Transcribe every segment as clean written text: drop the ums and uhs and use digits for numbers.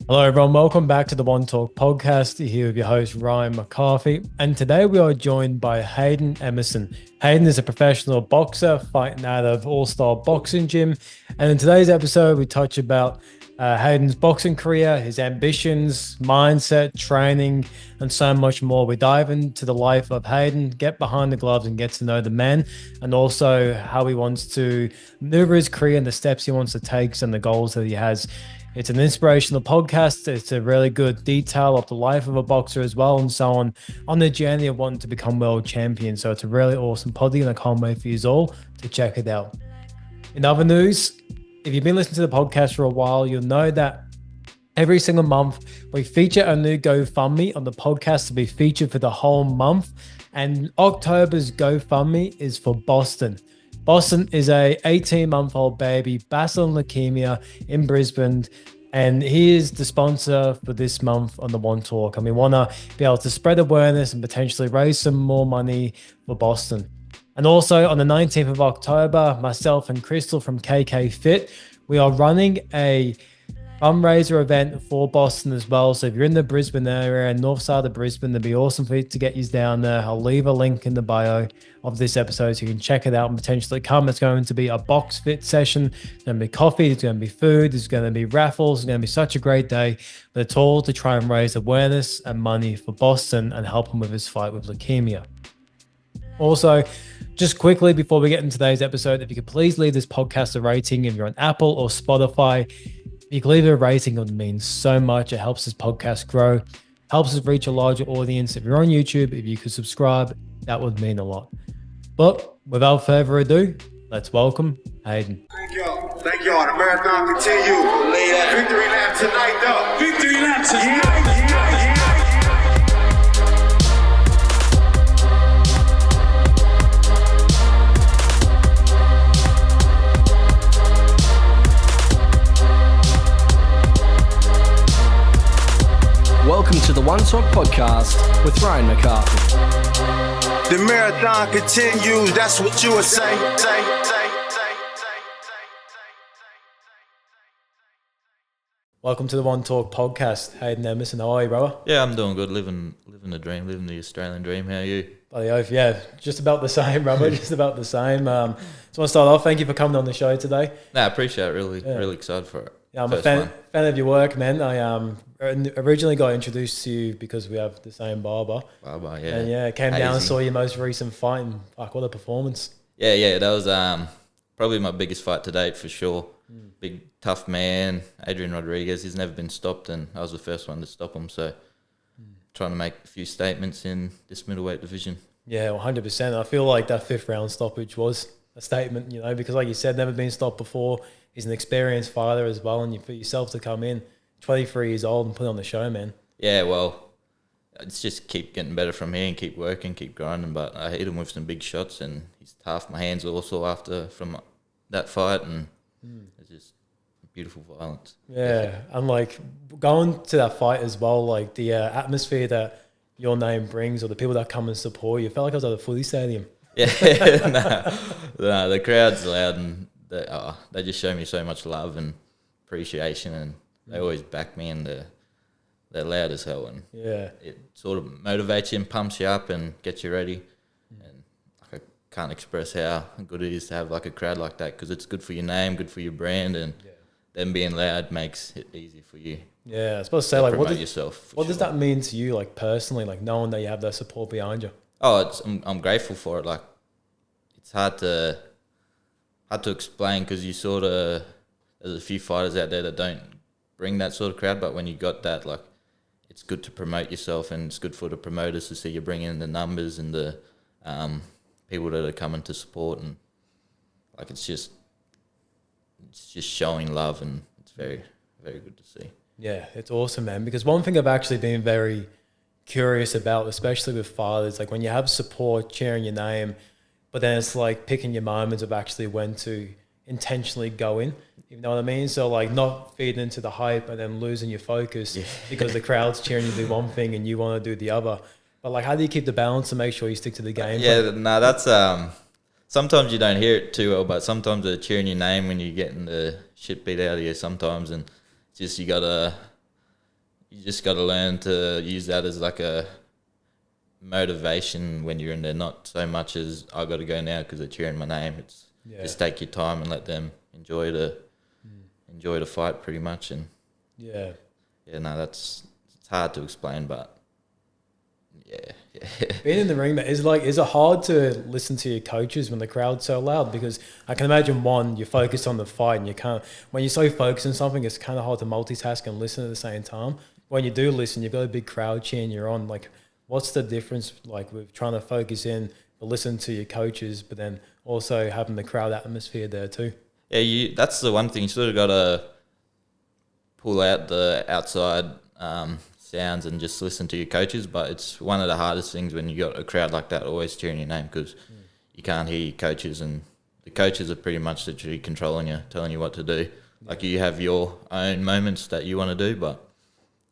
Hello, everyone. Welcome back to the One Talk podcast. Here with your host, Ryan McCarthy. And today we are joined by Hayden Emmerson. Hayden is a professional boxer fighting out of All-Star Boxing Gym. And in today's episode, we touch about Hayden's boxing career, his ambitions, mindset, training, and so much more. We dive into the life of Hayden, get behind the gloves and get to know the man, and also how he wants to maneuver his career and the steps he wants to take and the goals that he has. It's an inspirational podcast. It's a really good detail of the life of a boxer as well, and so on the journey of wanting to become world champion. So it's a really awesome podcast, and I can't wait for you all to check it out. In other news, if you've been listening to the podcast for a while, you'll know that every single month we feature a new GoFundMe on the podcast to be featured for the whole month. And October's GoFundMe is for Boston. Boston is a 18-month-old baby battling leukemia in Brisbane, and he is the sponsor for this month on the One Talk. And we want to be able to spread awareness and potentially raise some more money for Boston. And also on the 19th of October, myself and Crystal from KK Fit, we are running a fundraiser event for Boston as well. So if you're in the Brisbane area and north side of Brisbane, it'd be awesome for you to get you down there. I'll leave a link in the bio of this episode so you can check it out and potentially come. It's going to be a box fit session. There's going to be coffee, there's going to be food, there's going to be raffles. It's going to be such a great day, but it's all to try and raise awareness and money for Boston and help him with his fight with leukemia. Also, just quickly before we get into today's episode, if you could please leave this podcast a rating if you're on Apple or Spotify. If you can leave a rating, it would mean so much. It helps this podcast grow, helps us reach a larger audience. If you're on YouTube, if you could subscribe, that would mean a lot. But without further ado, let's welcome Hayden. Thank y'all. Thank y'all. The marathon continue. Victory lap tonight, though. Victory lap tonight. Welcome to the One Talk podcast with Ryan McCarthy. The marathon continues. That's what you would say. Welcome to the One Talk podcast. Hayden Emmerson, how are you, brother? Yeah, I'm doing good. Living the dream, living the Australian dream. How are you? Bloody oath, yeah. Just about the same, brother. Just about the same. So I want to start off. Thank you for coming on the show today. I appreciate it. Really excited for it. Yeah, I'm a fan of your work, man. I originally got introduced to you because we have the same barber. Barber, yeah. And yeah, came down and saw your most recent fight, and fuck, what a performance. Yeah, that was probably my biggest fight to date for sure. Big, tough man, Adrian Rodriguez. He's never been stopped, and I was the first one to stop him. So trying to make a few statements in this middleweight division. Yeah, 100%. I feel like that fifth round stoppage was a statement, you know, because like you said, never been stopped before. He's an experienced fighter as well, and for yourself to come in 23 years old and put on the show, man. Yeah, well, it's just keep getting better from here and keep working, keep grinding. But I hit him with some big shots, and he's tough. My hands also from that fight, and it's just beautiful violence. Yeah, and like going to that fight as well, like the atmosphere that your name brings, or the people that come and support you, felt like I was at a footy stadium. Yeah, no, the crowd's loud, and they just show me so much love and appreciation, and they always back me, and they're loud as hell, and yeah, it sort of motivates you and pumps you up and gets you ready. And I can't express how good it is to have like a crowd like that, because it's good for your name, good for your brand, and them being loud makes it easy for you. Yeah, I was supposed to say, like, what does that mean to you, like personally, like knowing that you have that support behind you? Oh, I'm grateful for it. Like, it's hard to explain, because you sort of, there's a few fighters out there that don't bring that sort of crowd, but when you got that, like, it's good to promote yourself, and it's good for the promoters to see you bring in the numbers and the people that are coming to support, and like it's just showing love, and it's very, very good to see. Yeah, it's awesome, man, because one thing I've actually been very curious about, especially with fathers, like when you have support cheering your name, but then it's like picking your moments of actually when to intentionally go in, you know what I mean? So like not feeding into the hype and then losing your focus because the crowd's cheering you to do one thing and you want to do the other. But like, how do you keep the balance to make sure you stick to the game? Yeah, no, that's sometimes you don't hear it too well, but sometimes they're cheering your name when you're getting the shit beat out of you sometimes, and just you gotta you just got to learn to use that as like a motivation when you're in there, not so much as I got to go now because they're cheering my name. It's just take your time and let them enjoy the fight pretty much. And Yeah. no, it's hard to explain, but yeah. Being in the ring, is it hard to listen to your coaches when the crowd's so loud? Because I can imagine, one, you're focused on the fight and you can't, when you're so focused on something, it's kind of hard to multitask and listen at the same time. When you do listen, you've got a big crowd cheering you on. Like, what's the difference, like, with trying to focus in, listen to your coaches, but then also having the crowd atmosphere there too? Yeah, that's the one thing. You sort of got to pull out the outside sounds and just listen to your coaches, but it's one of the hardest things when you got a crowd like that always cheering your name, because you can't hear your coaches, and the coaches are pretty much literally controlling you, telling you what to do. Like, you have your own moments that you want to do, but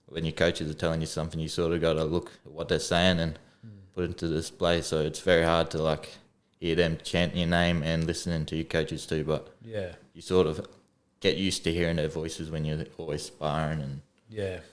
when your coaches are telling you something, you sort of got to look at what they're saying and put it into display. So it's very hard to like hear them chanting your name and listening to your coaches too, but you sort of get used to hearing their voices when you're always sparring and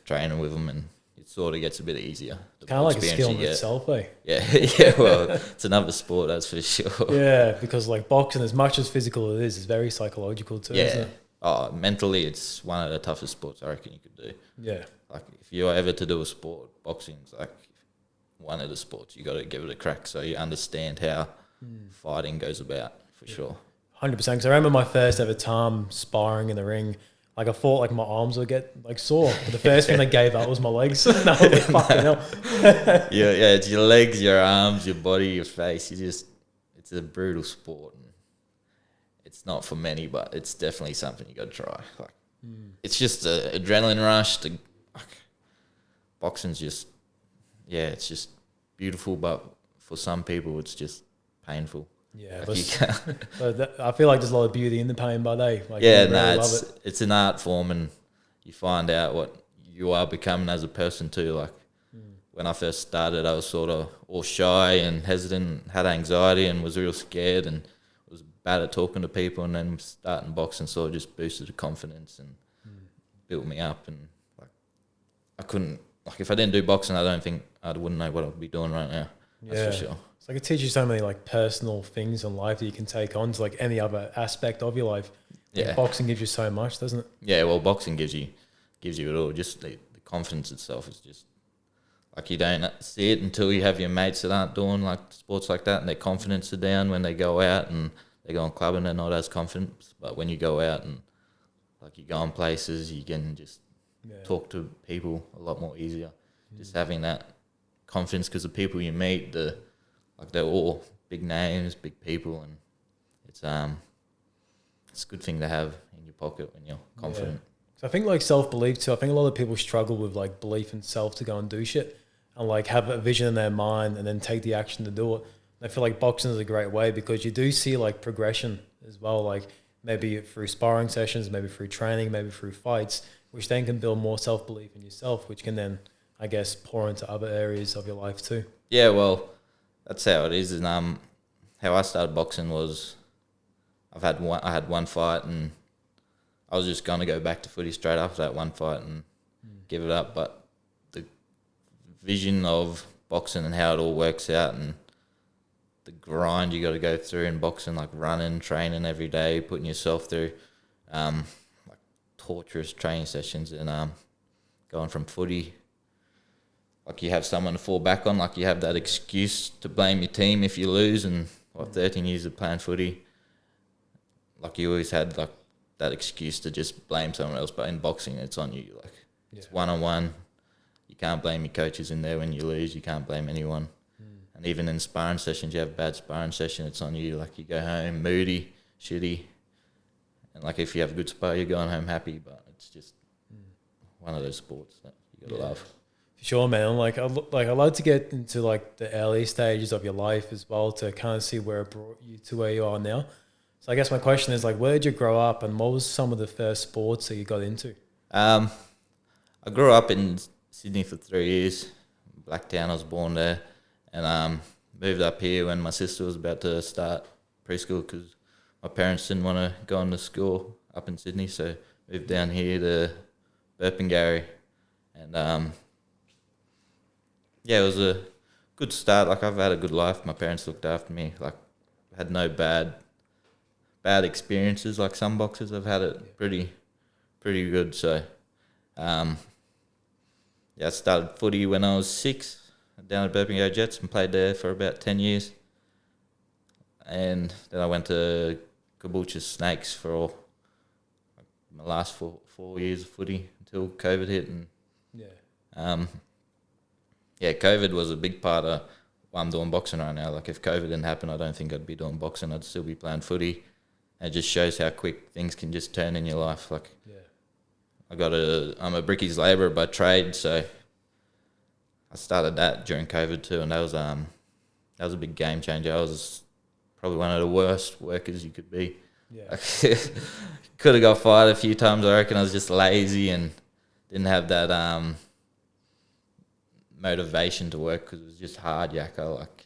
training with them, and it sort of gets a bit easier. Kind of like a skill in itself, eh? Yeah, well, it's another sport, that's for sure. Yeah, because like boxing, as much as physical it is, it's very psychological too, isn't it? Oh, mentally, it's one of the toughest sports I reckon you could do. Yeah. Like, if you're ever to do a sport, boxing's like one of the sports. You got to give it a crack so you understand how fighting goes about, for sure. 100%. Because I remember my first ever time sparring in the ring, like I thought like my arms would get like sore, but the first thing I gave up was my legs. No, like, fucking hell. Yeah, it's your legs, your arms, your body, your face. It's a brutal sport. And it's not for many, but it's definitely something you got to try. Like, it's just an adrenaline rush. Boxing's just, it's just beautiful, but for some people, it's just painful. Yeah, like but I feel like there's a lot of beauty in the pain, but it's an art form, and you find out what you are becoming as a person too. Like, when I first started, I was sort of all shy and hesitant, had anxiety, and was real scared, and was bad at talking to people. And then starting boxing sort of just boosted the confidence and built me up. And like, I couldn't, like, if I didn't do boxing, I don't think I wouldn't know what I'd be doing right now. That's for sure. It's like it teaches you so many like personal things in life that you can take on to like any other aspect of your life. Like, boxing gives you so much, doesn't it? Yeah, well, boxing gives you it all. Just the confidence itself is just like, you don't see it until you have your mates that aren't doing like sports like that, and their confidence are down when they go out and they go on club and they're not as confident. But when you go out and like you go on places, you can just talk to people a lot more easier. Just having that confidence, because the people you meet, they're all big names, big people, and it's a good thing to have in your pocket when you're confident. So I think like self-belief too. I think a lot of people struggle with like belief in self to go and do shit and like have a vision in their mind and then take the action to do it. And I feel like boxing is a great way because you do see like progression as well, like maybe through sparring sessions, maybe through training, maybe through fights, which then can build more self-belief in yourself, which can then, I guess, pour into other areas of your life too. Yeah, well, that's how it is. And how I started boxing was I had one fight, and I was just going to go back to footy straight after that one fight and give it up. But the vision of boxing and how it all works out, and the grind you got to go through in boxing, like running, training every day, putting yourself through like torturous training sessions, and going from footy. Like, you have someone to fall back on. Like, you have that excuse to blame your team if you lose. And 13 years of playing footy, like, you always had like that excuse to just blame someone else. But in boxing, it's on you. Like, it's one-on-one. You can't blame your coaches in there when you lose. You can't blame anyone. And even in sparring sessions, you have a bad sparring session, it's on you. Like, you go home moody, shitty. And like, if you have a good spar, you're going home happy. But it's just one of those sports that you got to love. Sure, man. Like I'd like to get into like the early stages of your life as well to kind of see where it brought you to where you are now. So I guess my question is like, where did you grow up, and what was some of the first sports that you got into? I grew up in Sydney for 3 years. Blacktown, I was born there, and moved up here when my sister was about to start preschool because my parents didn't want to go on to school up in Sydney, so moved down here to Burpengary. And And yeah, it was a good start. Like, I've had a good life. My parents looked after me. Like, had no bad experiences. Like some boxers, I've had it pretty good. So, yeah, I started footy when I was 6 down at Birmingham Jets and played there for about 10 years. And then I went to Caboolture Snakes for my last four years of footy until COVID hit. And COVID was a big part of why I'm doing boxing right now. Like, if COVID didn't happen, I don't think I'd be doing boxing. I'd still be playing footy. And it just shows how quick things can just turn in your life. Like, I'm a brickies labourer by trade, so I started that during COVID too, and that was a big game changer. I was probably one of the worst workers you could be. Yeah. Could have got fired a few times. I reckon I was just lazy and didn't have that motivation to work because it was just hard, yakka. Like,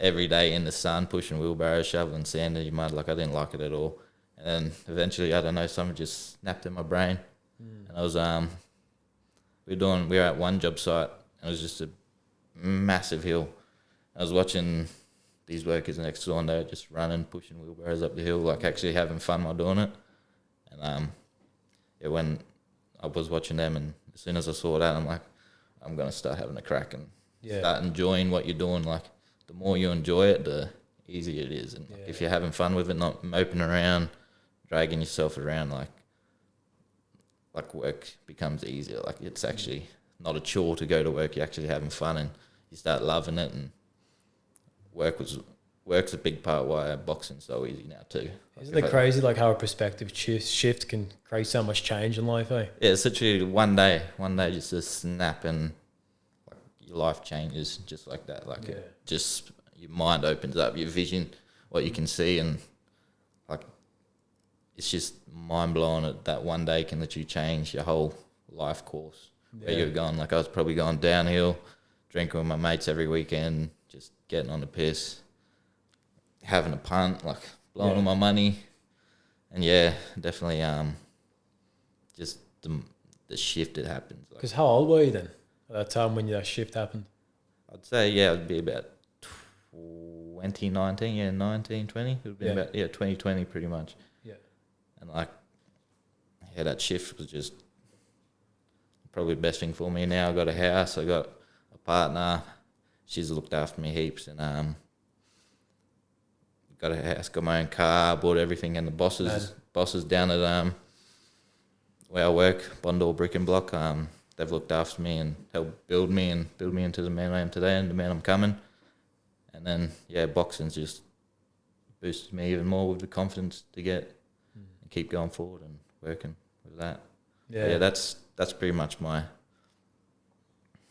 every day in the sun, pushing wheelbarrows, shoveling sand in your mud. Like, I didn't like it at all. And then eventually, I don't know, something just snapped in my brain. And I was we were at one job site, and it was just a massive hill. I was watching these workers next door, and they were just running, pushing wheelbarrows up the hill, like actually having fun while doing it. And when I was watching them, and as soon as I saw that, I'm like, I'm gonna start having a crack and start enjoying what you're doing. Like, the more you enjoy it, the easier it is. And like, if you're having fun with it, not moping around, dragging yourself around, like work becomes easier. Like, it's actually not a chore to go to work. You're actually having fun, and you start loving it. And work's a big part why boxing's so easy now too. Isn't it crazy, like, how a perspective shift can create so much change in life, eh? Yeah, it's literally one day just a snap, and like, your life changes just like that. Like, just your mind opens up, your vision, what you can see, and like, it's just mind blowing that one day can literally change your whole life course. Where you're going. Like, I was probably going downhill, drinking with my mates every weekend, just getting on the piss, having a punt, like blowing all my money. And definitely just the shift that happens. Because how old were you then at that time when that shift happened? I'd say, I'd be about 2019, 19, 20. It would be about 2020 pretty much. Yeah. And like, that shift was just probably the best thing for me. Now I got a house, I got a partner, she's looked after me heaps, and got a house, got my own car, bought everything, and the bosses down at where I work, Bondall Brick and Block, they've looked after me and helped build me into the man I am today and the man I'm coming. And then boxing's just boosted me even more with the confidence to get and keep going forward and working with that. That's pretty much my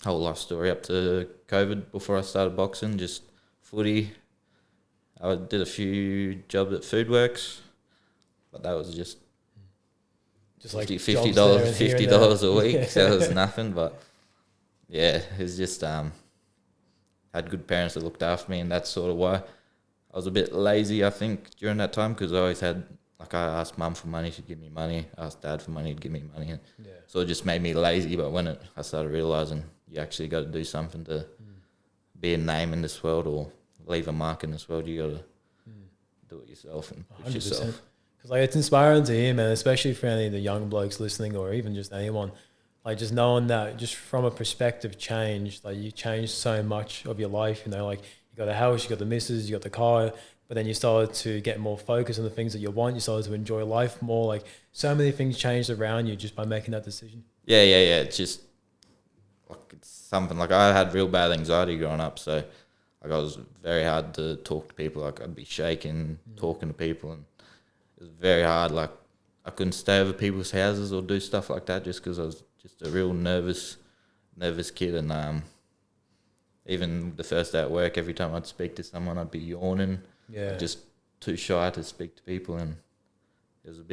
whole life story up to COVID. Before I started boxing, just footy. I did a few jobs at Foodworks, but that was just like $50 a week. So it was nothing. But it was just had good parents that looked after me, and that's sort of why I was a bit lazy, I think, during that time, because I always had, like, I asked mum for money, she'd give me money. I asked dad for money, he'd give me money. And so it just made me lazy. But when I started realising you actually got to do something to be a name in this world or leave a mark in this world, you got to do it yourself and push 100%. Yourself. Because, like, it's inspiring to hear, man, especially for any of the young blokes listening, or even just anyone. Like, just knowing that just from a perspective change, like, you changed so much of your life, you know, like, you got a house, you got the missus, you got the car, but then you started to get more focused on the things that you want. You started to enjoy life more. Like, so many things changed around you just by making that decision. Yeah. It's just, like, it's something, like, I had real bad anxiety growing up, so, like, I was very hard to talk to people. Like, I'd be shaking, talking to people, and it was very hard. Like, I couldn't stay over people's houses or do stuff like that just because I was just a real nervous kid. And even the first day at work, every time I'd speak to someone, I'd be yawning. Yeah. Just too shy to speak to people. And it was a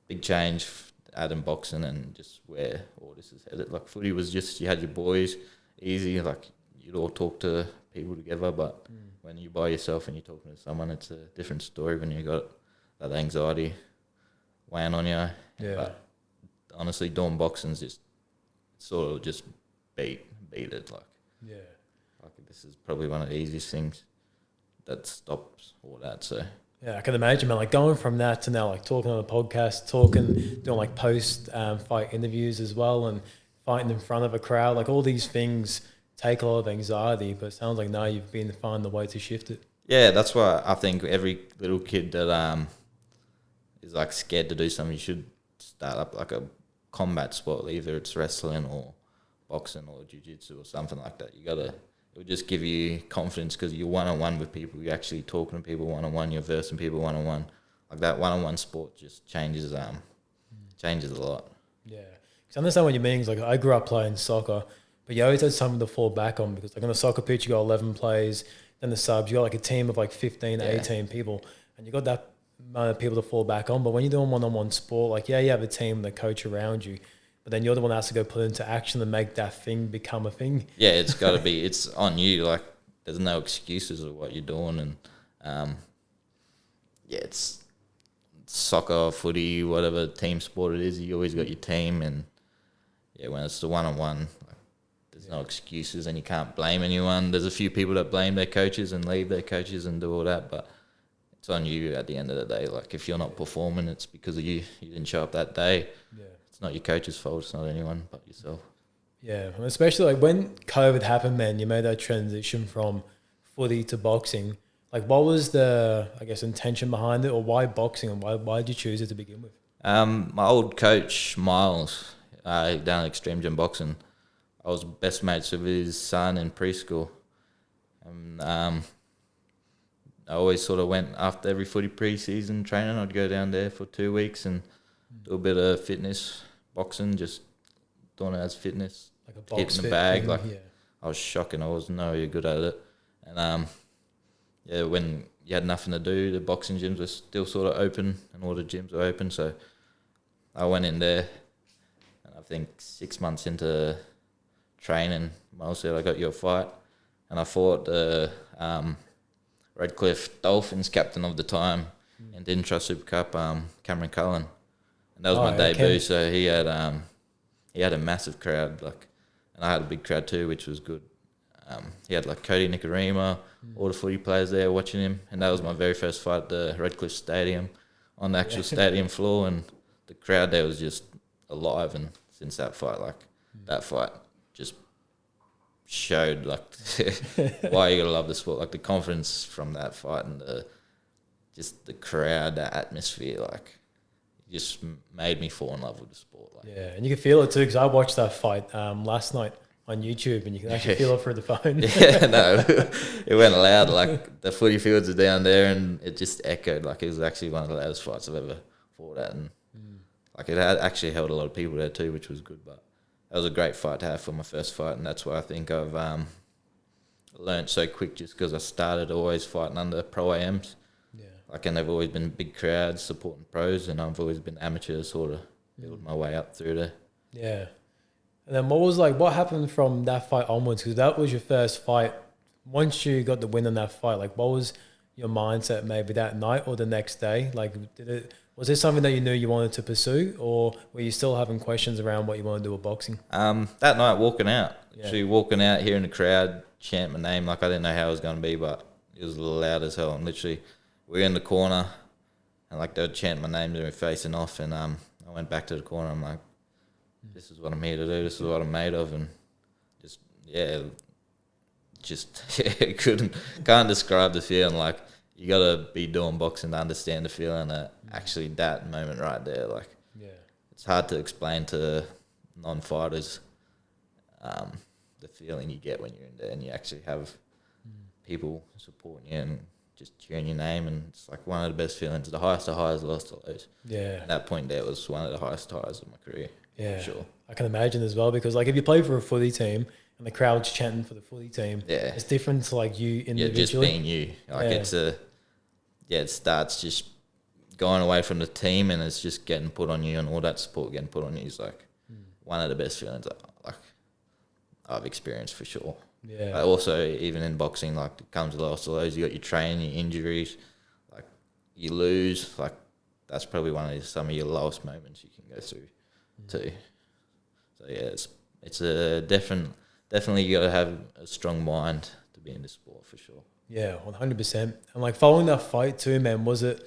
big change adding boxing and just where all this is headed. Like, footy was just, you had your boys, easy, like, you'd all talk to people together, but when you're by yourself and you're talking to someone, it's a different story when you got that anxiety weighing on you. Yeah. But honestly, doing boxing's just sort of just beat it. Like this is probably one of the easiest things that stops all that. So Yeah, I can imagine, man. Like going from that to now, like talking on a podcast, doing like post fight interviews as well, and fighting in front of a crowd. Like all these things take a lot of anxiety, but it sounds like now you've been finding the way to shift it. yeah, that's why I think every little kid that is like scared to do something, you should start up like a combat sport, either it's wrestling or boxing or jiu-jitsu or something like that. It will just give you confidence because you're one-on-one with people. You're actually talking to people one-on-one. You're versing people one-on-one. Like that one-on-one sport just changes a lot. Yeah, because I understand what you mean. 'Cause like I grew up playing soccer, but you always had something to fall back on because like on a soccer pitch you got 11 players, then the subs, you got like a team of like 15, 18 people, and you got that amount of people to fall back on. But when you're doing one-on-one sport, like you have a team, the coach around you, but then you're the one that has to go put into action and make that thing become a thing. Yeah, it's got to be. It's on you. Like there's no excuses of what you're doing, and it's soccer, footy, whatever team sport it is. You always got your team, and yeah, when it's the one-on-one, like, there's no excuses, and you can't blame anyone. There's a few people that blame their coaches and leave their coaches and do all that, but it's on you at the end of the day. Like if you're not performing, it's because of you. You didn't show up that day. Yeah. It's not your coach's fault. It's not anyone but yourself. Yeah, and especially like when COVID happened, man, you made that transition from footy to boxing. Like, what was the, I guess, intention behind it, or why boxing, and why did you choose it to begin with? My old coach, Miles, down at Extreme Gym Boxing, I was best mates with his son in preschool. And I always sort of went after every footy pre-season training. I'd go down there for 2 weeks and do a bit of fitness, boxing, just doing it as fitness. Like a box hitting the fit bag. thing, Like yeah. I was shocking. I was nowhere good at it. And when you had nothing to do, the boxing gyms were still sort of open, and all the gyms were open. So I went in there, and I think 6 months into training, Miles said, "I got you a fight," and I fought the Redcliffe Dolphins captain of the time in the Intra Super Cup, Cameron Cullen, and that was my debut. So he had a massive crowd, like, and I had a big crowd too, which was good. He had like Cody Nicarima, all the footy players there watching him, and that was my very first fight at the Redcliffe Stadium, on the actual stadium floor, and the crowd there was just alive. And since that fight, that fight just showed like why you gotta love the sport, like the confidence from that fight and the crowd, the atmosphere, like just made me fall in love with the sport. Like. Yeah, and you can feel it too, because I watched that fight last night on YouTube, and you can actually feel it through the phone. Yeah, no, it went loud. Like the footy fields are down there, and it just echoed. Like it was actually one of the loudest fights I've ever fought at, and like it had actually held a lot of people there too, which was good. But that was a great fight to have for my first fight, and that's why I think I've learned so quick, just because I started always fighting under pro AMs. Yeah, like, and they've always been big crowds supporting pros, and I've always been amateur, sort of build my way up through there. Yeah. And then what happened from that fight onwards? Because that was your first fight. Once you got the win on that fight, like what was your mindset maybe that night or the next day? Like was this something that you knew you wanted to pursue, or were you still having questions around what you want to do with boxing? That night walking out, hearing the crowd chant my name, like I didn't know how it was going to be, but it was loud as hell. And literally we were in the corner, and like they would chant my name, they were facing off, and I went back to the corner. I'm like, this is what I'm here to do. This is what I'm made of, and can't describe the feeling. Like you gotta be doing boxing to understand the feeling. Actually, that moment right there, like, it's hard to explain to non-fighters. The feeling you get when you're in there, and you actually have people supporting you and just cheering your name, and it's like one of the best feelings. The highest of highs, lowest of lows. Yeah, and that point there was one of the highest highs of my career. Yeah, sure. I can imagine as well, because like if you play for a footy team and the crowd's chanting for the footy team, it's different to like you individually. Yeah, just being you. Like it starts just going away from the team, and it's just getting put on you, and all that support getting put on you is like one of the best feelings like I've experienced for sure. Yeah. But also, even in boxing, like it comes with lots of lows. You got your training, your injuries, like you lose. Like that's probably some of your lowest moments you can go through too. So yeah, it's a definitely you got to have a strong mind to be in this sport for sure. Yeah, 100%. And like following that fight too, man, was it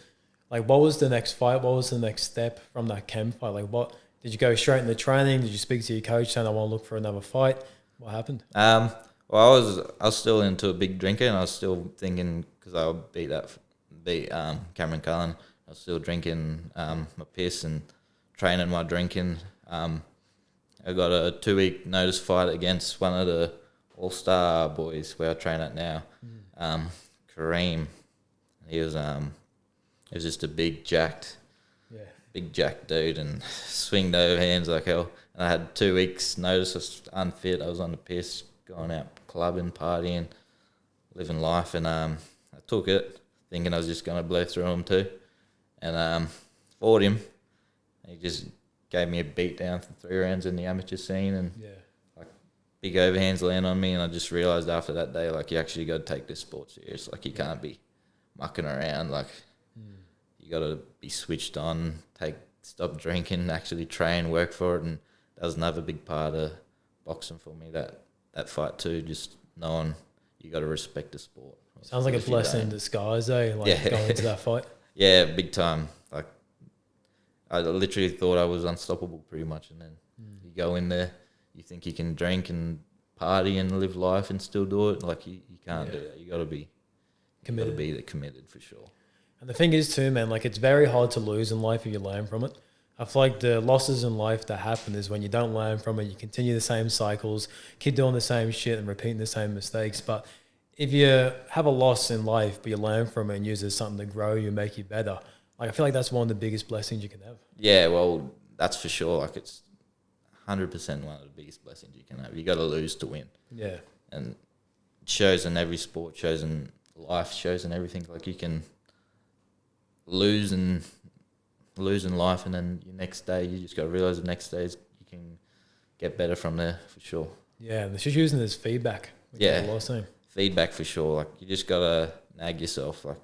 like what was the next fight? What was the next step from that chem fight? Like, what did you go straight into training? Did you speak to your coach saying I want to look for another fight? What happened? Well, I was still into a big drinker, and I was still thinking because I beat Cameron Cullen. I was still drinking my piss and training my drinking. I got a 2-week notice fight against one of the all-star boys where I train at now, Kareem. He was just a big jacked dude and swinged over hands like hell. And I had 2 weeks notice. I was unfit. I was on the piss, going out clubbing, partying, living life, and I took it thinking I was just going to blow through him too, and fought him. He just gave me a beat down for 3 rounds in the amateur scene, and like big overhands land on me, and I just realised after that day, like, you actually got to take this sport serious. Like, you can't be mucking around. Like, you got to be switched on, stop drinking, actually train, work for it, and that was another big part of boxing for me, that fight too, just knowing you got to respect the sport. Sounds like a blessing in disguise, eh? Like going into that fight. Yeah, big time. Like, I literally thought I was unstoppable pretty much, and then you go in there, you think you can drink and party and live life and still do it. Like, you can't do that. You got to be committed. You got to be committed for sure. And the thing is too, man, like, it's very hard to lose in life if you learn from it. I feel like the losses in life that happen is when you don't learn from it, you continue the same cycles, keep doing the same shit and repeating the same mistakes. But if you have a loss in life, but you learn from it and use it as something to grow you, make you better, like, I feel like that's one of the biggest blessings you can have. Yeah, well, that's for sure. Like, it's 100% one of the biggest blessings you can have. You got to lose to win. Yeah. And it shows in every sport, shows in life, shows in everything. Like, you can lose in life, and then your next day, you just got to realise the next day you can get better from there for sure. Yeah, and it's just using it as feedback. Feedback for sure. Like, you just got to nag yourself, like,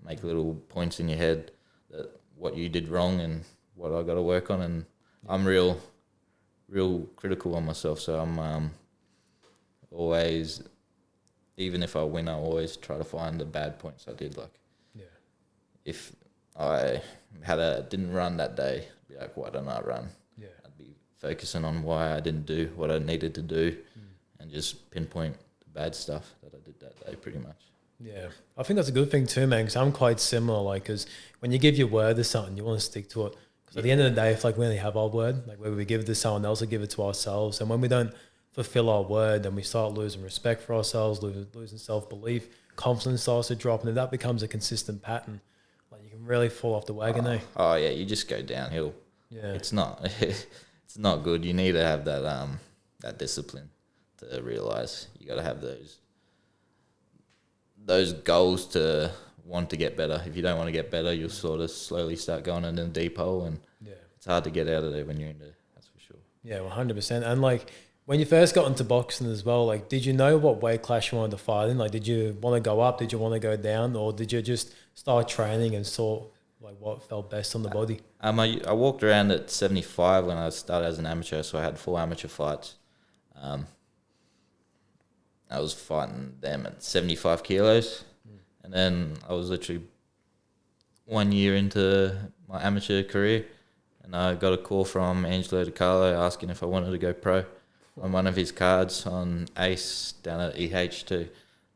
make little points in your head that what you did wrong and what I got to work on. And I'm real critical on myself, so I'm always, even if I win, I always try to find the bad points I did. Like, if I didn't run that day, I'd be like, why don't I run? Yeah. I'd be focusing on why I didn't do what I needed to do, and just pinpoint the bad stuff that I did that day pretty much. Yeah. I think that's a good thing too, man, because I'm quite similar. Like, because when you give your word to something, you want to stick to it. Because at the end of the day, if, like, we only have our word, like, whether we give it to someone else or give it to ourselves, and when we don't fulfill our word, then we start losing respect for ourselves, losing self-belief, confidence starts to drop, and then that becomes a consistent pattern. Like, you can really fall off the wagon, eh? Oh yeah, you just go downhill. Yeah, it's not good. You need to have that discipline to realize you got to have those goals to want to get better. If you don't want to get better, you'll sort of slowly start going in a deep hole, and it's hard to get out of there when you're in there. That's for sure. Yeah, 100%. And like, when you first got into boxing as well, like, did you know what weight class you wanted to fight in? Like, did you want to go up? Did you want to go down? Or did you just start training and saw, like, what felt best on the body? I walked around at 75 when I started as an amateur, so I had 4 amateur fights. I was fighting them at 75 kilos. And then I was literally 1 year into my amateur career, and I got a call from Angelo DiCarlo asking if I wanted to go pro on one of his cards on Ace down at EH2.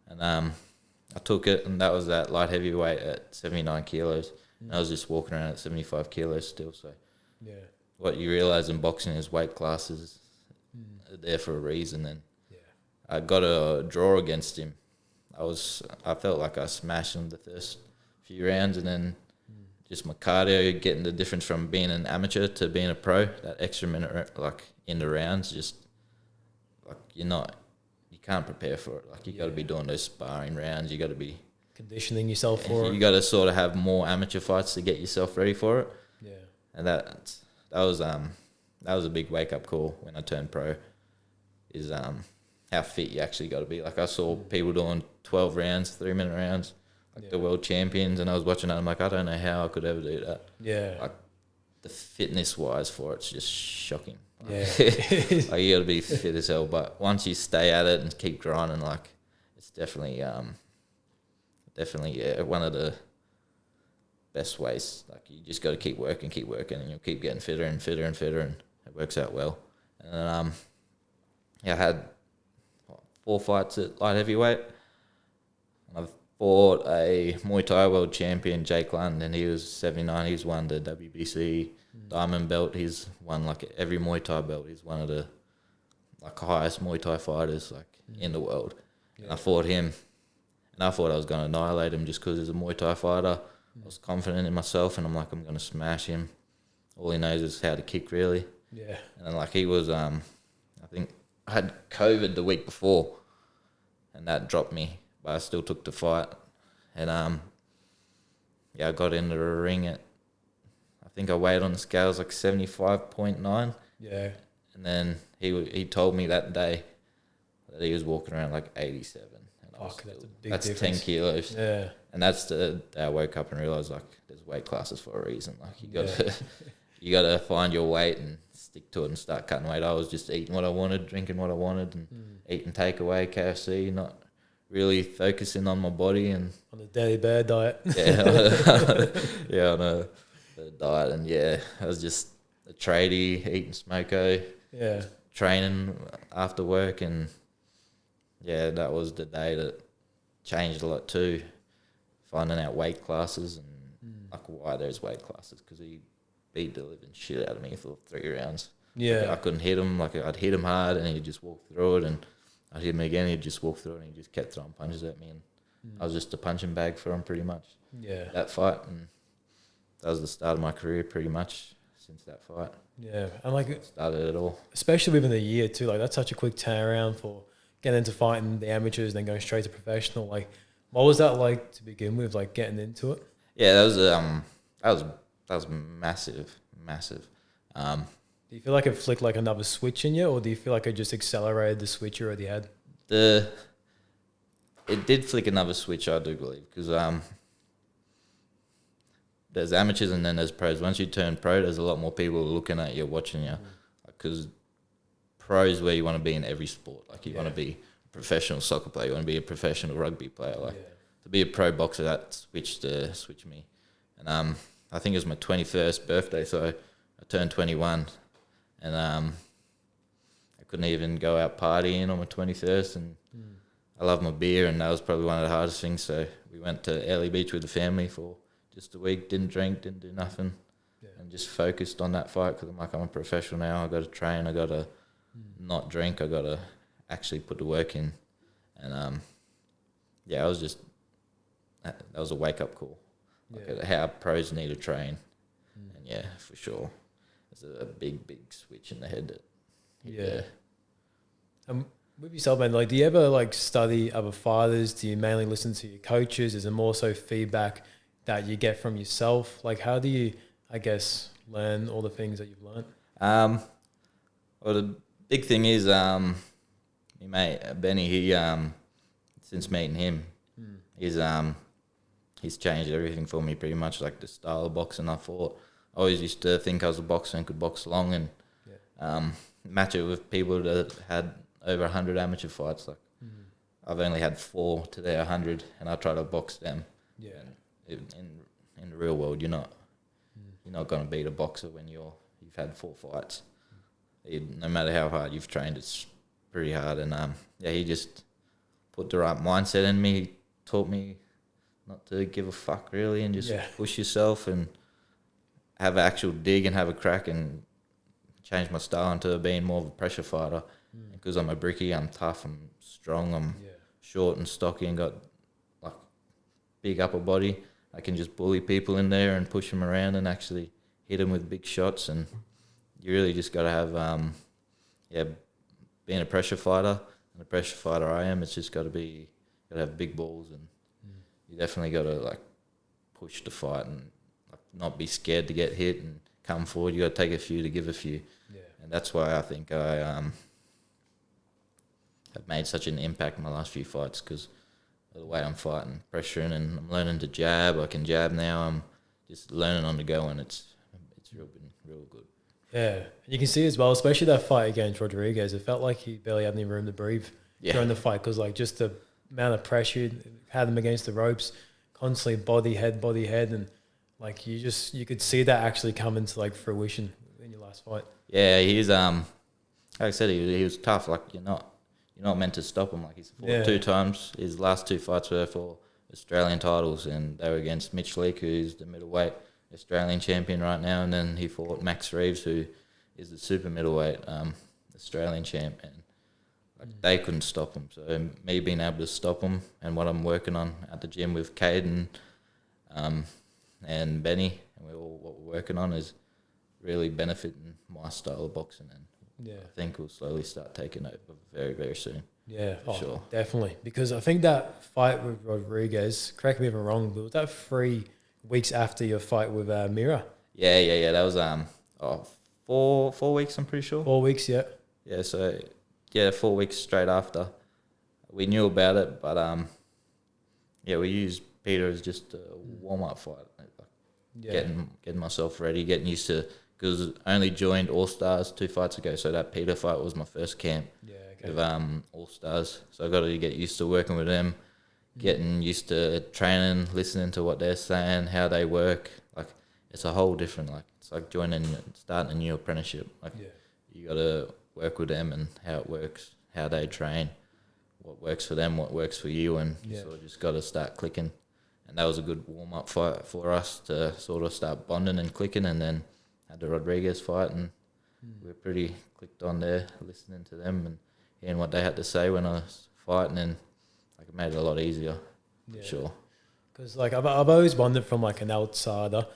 And I took it, and that was at light heavyweight at 79 kilos. And I was just walking around at 75 kilos still. So what you realise in boxing is weight classes are there for a reason. And I got a draw against him. I felt like I smashed him the first few rounds, and then just my cardio, getting the difference from being an amateur to being a pro, that extra minute, like, in the rounds, just, like, you can't prepare for it. Like, you got to be doing those sparring rounds. You got to be conditioning yourself for it. You got to sort of have more amateur fights to get yourself ready for it. Yeah. And that was a big wake up call when I turned pro. Is how fit you actually got to be. Like, I saw people doing 12 rounds, 3-minute rounds, like the world champions, and I was watching that. I'm like, I don't know how I could ever do that. Yeah. Like, the fitness wise for it's just shocking. Yeah. Like you got to be fit as hell, but once you stay at it and keep grinding, like it's definitely one of the best ways. Like you just got to keep working, and you'll keep getting fitter and fitter and fitter, and it works out well. And then, I had 4 fights at light heavyweight. And I've fought a Muay Thai world champion, Jake Lund, and he was 79. He's won the WBC diamond belt. He's won like every Muay Thai belt. He's one of the like highest Muay Thai fighters like in the world. Yeah. And I fought him, and I thought I was going to annihilate him just because he's a Muay Thai fighter. I was confident in myself, and I'm like, I'm going to smash him. All he knows is how to kick, really. Yeah. And then, like, he was, I think I had COVID the week before, and that dropped me, but I still took the fight. And, I got into the ring at, I think I weighed on the scales like 75.9. Yeah. And then he told me that day that he was walking around like 87. Fuck, that's a big That's difference. 10 kilos. Yeah. And that's the day I woke up and realised, like, there's weight classes for a reason. Like, you got to find your weight and stick to it and start cutting weight. I was just eating what I wanted, drinking what I wanted, and eating takeaway, KFC, not really focusing on my body. And on the daily bear diet. Yeah, on a diet. And, I was just a tradie, eating smoko, training after work. And, that was the day that changed a lot too, finding out weight classes and like why there's weight classes, because he beat the living shit out of me for 3 rounds. Yeah. Like, I couldn't hit him. Like, I'd hit him hard and he'd just walk through it, and I'd hit him again, he'd just walk through it, and he just kept throwing punches at me, and I was just a punching bag for him pretty much. Yeah. That fight, and that was the start of my career pretty much since that fight. Yeah. And like Started it all. especially within a year too, like that's such a quick turnaround for getting into fighting the amateurs and then going straight to professional. Like, what was that like to begin with, like getting into it? Yeah, that was massive. Do you feel like it flicked like another switch in you, or do you feel like it just accelerated the switch you already had? It did flick another switch, I do believe, because there's amateurs and then there's pros. Once you turn pro, there's a lot more people looking at you, watching you, because pros where you want to be in every sport. Like, you want to be a professional soccer player, you want to be a professional rugby player. Like, to be a pro boxer, that switched me. And I think it was my 21st birthday, so I turned 21, and I couldn't even go out partying on my 21st, and I love my beer, and that was probably one of the hardest things. So we went to Early Beach with the family for just a week, didn't drink, didn't do nothing, and just focused on that fight, because I'm like, I'm a professional now, I got to train, I got to not drink, I got to actually put the work in. And I was just, that was a wake-up call. Like, how pros need to train. And for sure, there's a big switch in the head that hit there. With yourself, man, like, do you ever like study other fighters? Do you mainly listen to your coaches? Is it more so feedback that you get from yourself? Like, how do you, I guess, learn all the things that you've learned? Well, the big thing is, my mate Benny, he since meeting him, he's changed everything for me pretty much. Like, the style of boxing I fought. I always used to think I was a boxer and could box long, and match it with people that had over 100 amateur fights. Like, I've only had 4 to their 100, and I try to box them. Yeah. In the real world, you're not going to beat a boxer when you've had 4 fights. No matter how hard you've trained, it's pretty hard. And he just put the right mindset in me. He taught me not to give a fuck, really, and just push yourself and have an actual dig and have a crack, and change my style into being more of a pressure fighter. Because I'm a brickie, I'm tough, I'm strong, I'm short and stocky and got like big upper body. I can just bully people in there and push them around and actually hit them with big shots. And you really just got to have, being a pressure fighter, and a pressure fighter I am, it's just got to have big balls, and you definitely got to like push the fight and like not be scared to get hit and come forward. You got to take a few to give a few, and that's why I think I have made such an impact in my last few fights, because of the way I'm fighting, pressuring, and I'm learning to jab. I can jab now. I'm just learning on the go, and it's been real good. Yeah, you can see as well, especially that fight against Rodriguez. It felt like he barely had any room to breathe during the fight because like just the amount of pressure had him against the ropes, constantly body head, and like you could see that actually come into like fruition in your last fight. Yeah, he's like I said, he was tough. Like you're not meant to stop him. Like he's fought 2 times. His last 2 fights were for Australian titles, and they were against Mitch Leake, who's the middleweight Australian champion right now, and then he fought Max Reeves, who is the super middleweight Australian champ, and like, they couldn't stop him. So me being able to stop him, and what I'm working on at the gym with Hayden and Benny, and what we're working on is really benefiting my style of boxing, and I think we'll slowly start taking over very, very soon. Yeah, sure. Definitely. Because I think that fight with Rodriguez, correct me if I'm wrong, but was that 3 weeks after your fight with Mira? Yeah. That was 4 weeks, I'm pretty sure. 4 weeks, yeah. Yeah, so 4 weeks straight after. We knew about it, but we used Peter as just a warm up fight, getting myself ready, getting used to, because I only joined All Stars 2 fights ago, so that Peter fight was my first camp with All Stars. So I got to get used to working with them, getting used to training, listening to what they're saying, how they work. Like it's a whole different, like it's like starting a new apprenticeship. Like you got to work with them and how it works, how they train, what works for them, what works for you, and you sort of just got to start clicking. And that was a good warm up fight for us to sort of start bonding and clicking, and then had the Rodriguez fight, and we were pretty clicked on there, listening to them and hearing what they had to say when I was fighting, and like it made it a lot easier, for sure. Because like I've always wondered from like an outsider,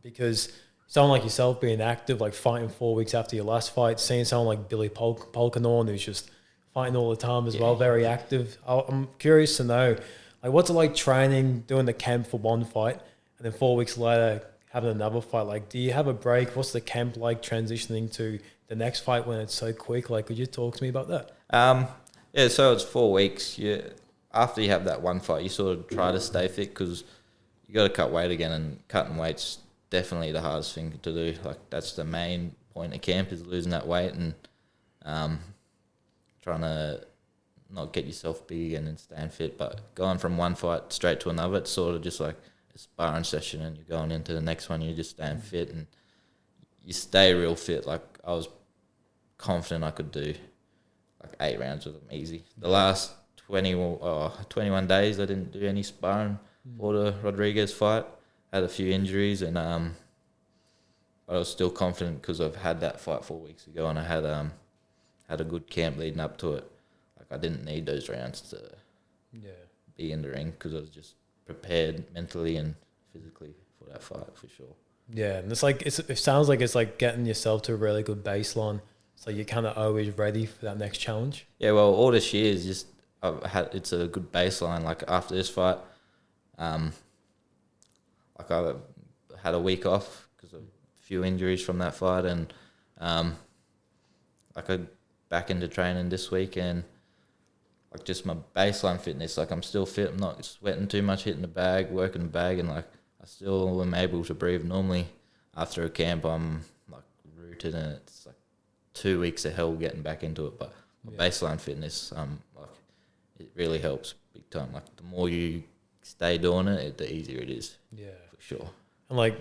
because someone like yourself being active, like fighting 4 weeks after your last fight, seeing someone like Billy Polkanon who's just fighting all the time as well, very active. I'm curious to know, like, what's it like training, doing the camp for one fight, and then 4 weeks later having another fight? Like, do you have a break? What's the camp like transitioning to the next fight when it's so quick? Like, could you talk to me about that? So it's 4 weeks. After you have that one fight, you sort of try to stay fit because you got to cut weight again, and cutting weight's definitely the hardest thing to do. Like, that's the main point of camp, is losing that weight and trying to not get yourself big again and staying fit. But going from one fight straight to another, it's sort of just like a sparring session, and you're going into the next one, you're just staying fit, and you stay real fit. Like, I was confident I could do like 8 rounds with them easy. The last 21 days I didn't do any sparring for the Rodriguez fight. Had a few injuries, and but I was still confident because I've had that fight 4 weeks ago, and I had a good camp leading up to it. Like, I didn't need those rounds to be in the ring because I was just prepared mentally and physically for that fight, for sure. Yeah, and it's like it sounds like it's like getting yourself to a really good baseline, so you're kind of always ready for that next challenge. Yeah, well, all this year is just it's a good baseline. Like, after this fight, like I had a week off because of a few injuries from that fight, and like I back into training this week, and like just my baseline fitness, like I'm still fit. I'm not sweating too much, hitting the bag, working the bag, and like I still am able to breathe normally. After a camp, I'm like rooted, and it's like 2 weeks of hell getting back into it. But my baseline fitness, like it really helps big time. Like the more you stay doing it, the easier it is. Yeah, for sure. And like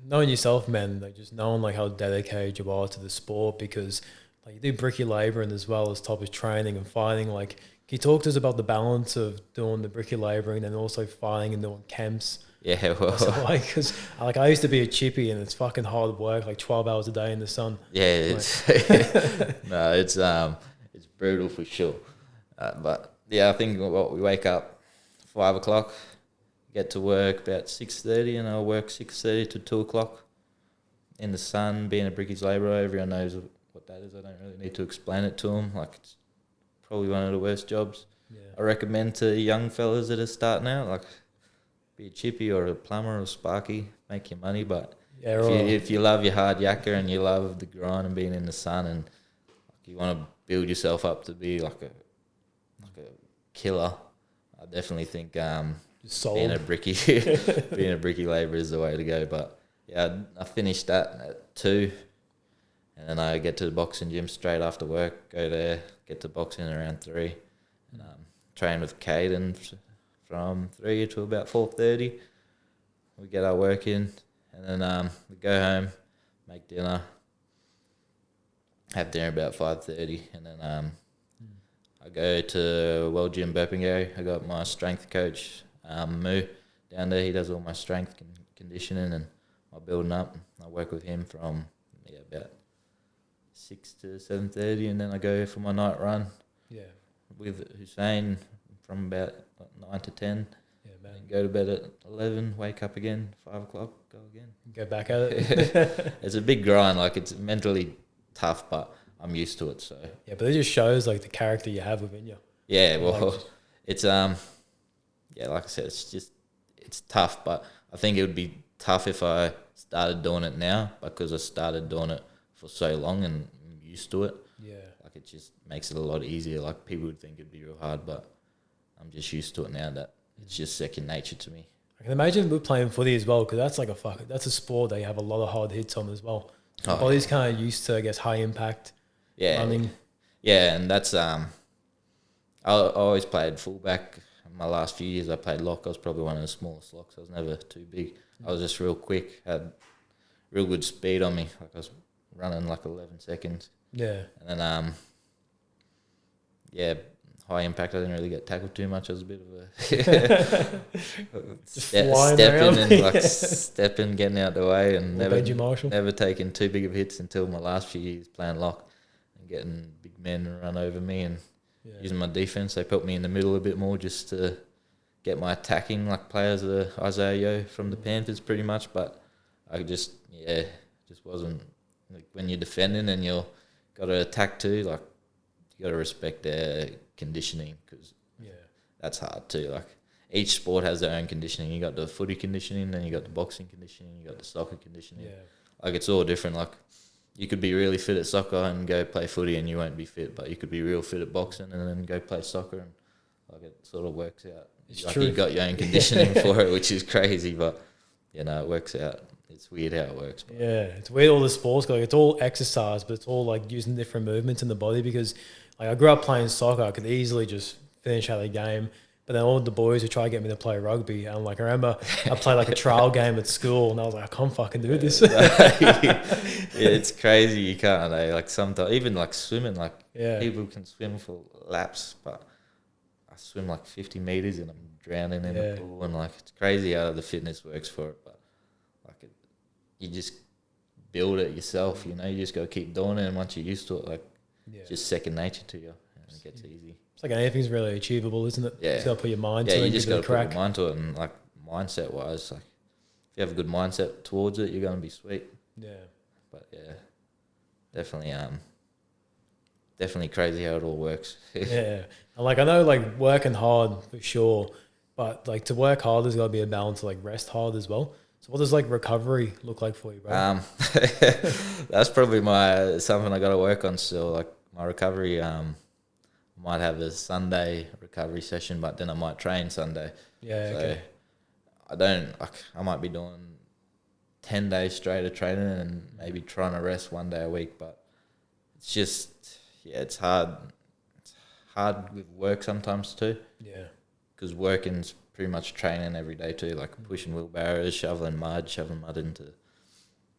knowing yourself, man, like just knowing like how dedicated you are to the sport, because like you do bricky labouring as well as top of training and fighting. Like, can you talk to us about the balance of doing the bricky labouring and also fighting and doing camps? Yeah, well, so like, because like I used to be a chippy, and it's fucking hard work, like 12 hours a day in the sun. Yeah, it's brutal for sure. But yeah, I think we wake up 5 o'clock, get to work about 6:30, and I'll work 6:30 to 2 o'clock in the sun, being a brickies labourer. Everyone knows what that is. I don't really need to explain it to them. Like, it's probably one of the worst jobs. I recommend to young fellas that are starting out, like, be a chippy or a plumber or a sparky, make your money. But if you love your hard yakka and you love the grind and being in the sun, and like, you want to build yourself up to be like a killer, I definitely think being a bricky labourer is the way to go. But yeah, I finished that at 2, and then I get to the boxing gym straight after work. Go there, get to boxing around 3, and train with Hayden from 3 to about 4:30. We get our work in, and then we go home, make dinner, have dinner about 5:30, and then I go to World Gym Burpengary. I got my strength coach, Moo, down there. He does all my strength conditioning and my building up. I work with him from about 6 to 7:30, and then I go for my night run. Yeah. With Hussein from about 9 to 10. Yeah, man. Go to bed at 11, wake up again, 5 o'clock, go again. Go back at it. It's a big grind. Like, it's mentally tough, but I'm used to it. So Yeah, but it just shows like the character you have within you. yeah, well, it's yeah, like I said, it's tough, but I think it would be tough if I started doing it now, because I started doing it for so long and I'm used to it. Yeah. Like, it just makes it a lot easier. Like, people would think it'd be real hard, but I'm just used to it now that it's just second nature to me. I can imagine with playing footy as well, because that's a sport that you have a lot of hard hits on as well. The body's kind of used to, I guess, high impact running. Yeah, and that's I always played fullback. In my last few years, I played lock. I was probably one of the smallest locks. I was never too big. I was just real quick, had real good speed on me. Like, I was running like 11 seconds. Yeah. And then high impact. I didn't really get tackled too much. I was a bit of a stepping, getting out the way, and never taking too big of hits until my last few years playing lock and getting big men to run over me and using my defense. They put me in the middle a bit more just to get my attacking, like players Isaiah Yo from the Panthers pretty much. But I just wasn't, like, when you're defending and you're got to attack too, like, you got to respect their conditioning, because that's hard too. Like, each sport has their own conditioning. You got the footy conditioning, then you got the boxing conditioning, you got the soccer conditioning. Like, it's all different. Like, you could be really fit at soccer and go play footy and you won't be fit, but you could be real fit at boxing and then go play soccer, and like, it sort of works out. It's like, true. You got your own conditioning for it, which is crazy, but it works out. It's weird how it works. But. Yeah, it's weird, all the sports, like, it's all exercise, but it's all like using different movements in the body, because like, I grew up playing soccer. I could easily just finish out the game, but then all the boys would try to get me to play rugby, and like, I remember I played like a trial game at school, and I was like, I can't fucking do this. It's crazy. You can't. Like, sometimes even like swimming, like, people can swim for laps, but I swim like 50 meters and I'm drowning in the pool, and like, it's crazy how the fitness works for it. But like, you just build it yourself. You just got to keep doing it, and once you're used to it, like, it's just second nature to you, and it gets easy. It's like anything's really achievable, isn't it? Yeah. You just got to put your mind to it. Yeah, you just got to put crack. your mind to it, and like, mindset wise, like, if you have a good mindset towards it, you're going to be sweet. Yeah. But yeah, definitely crazy how it all works. Yeah. And like, I know, like, working hard for sure, but like, to work hard, there's got to be a balance to like rest hard as well. So what does like recovery look like for you, bro? That's probably something I got to work on still. Like, my recovery, might have a Sunday recovery session, but then I might train Sunday. Yeah. So Okay. I might be doing 10 days straight of training and maybe trying to rest 1 day a week, but it's just, it's hard. It's hard with work sometimes too. Yeah. Because working's pretty much training every day too, like pushing wheelbarrows, shoveling mud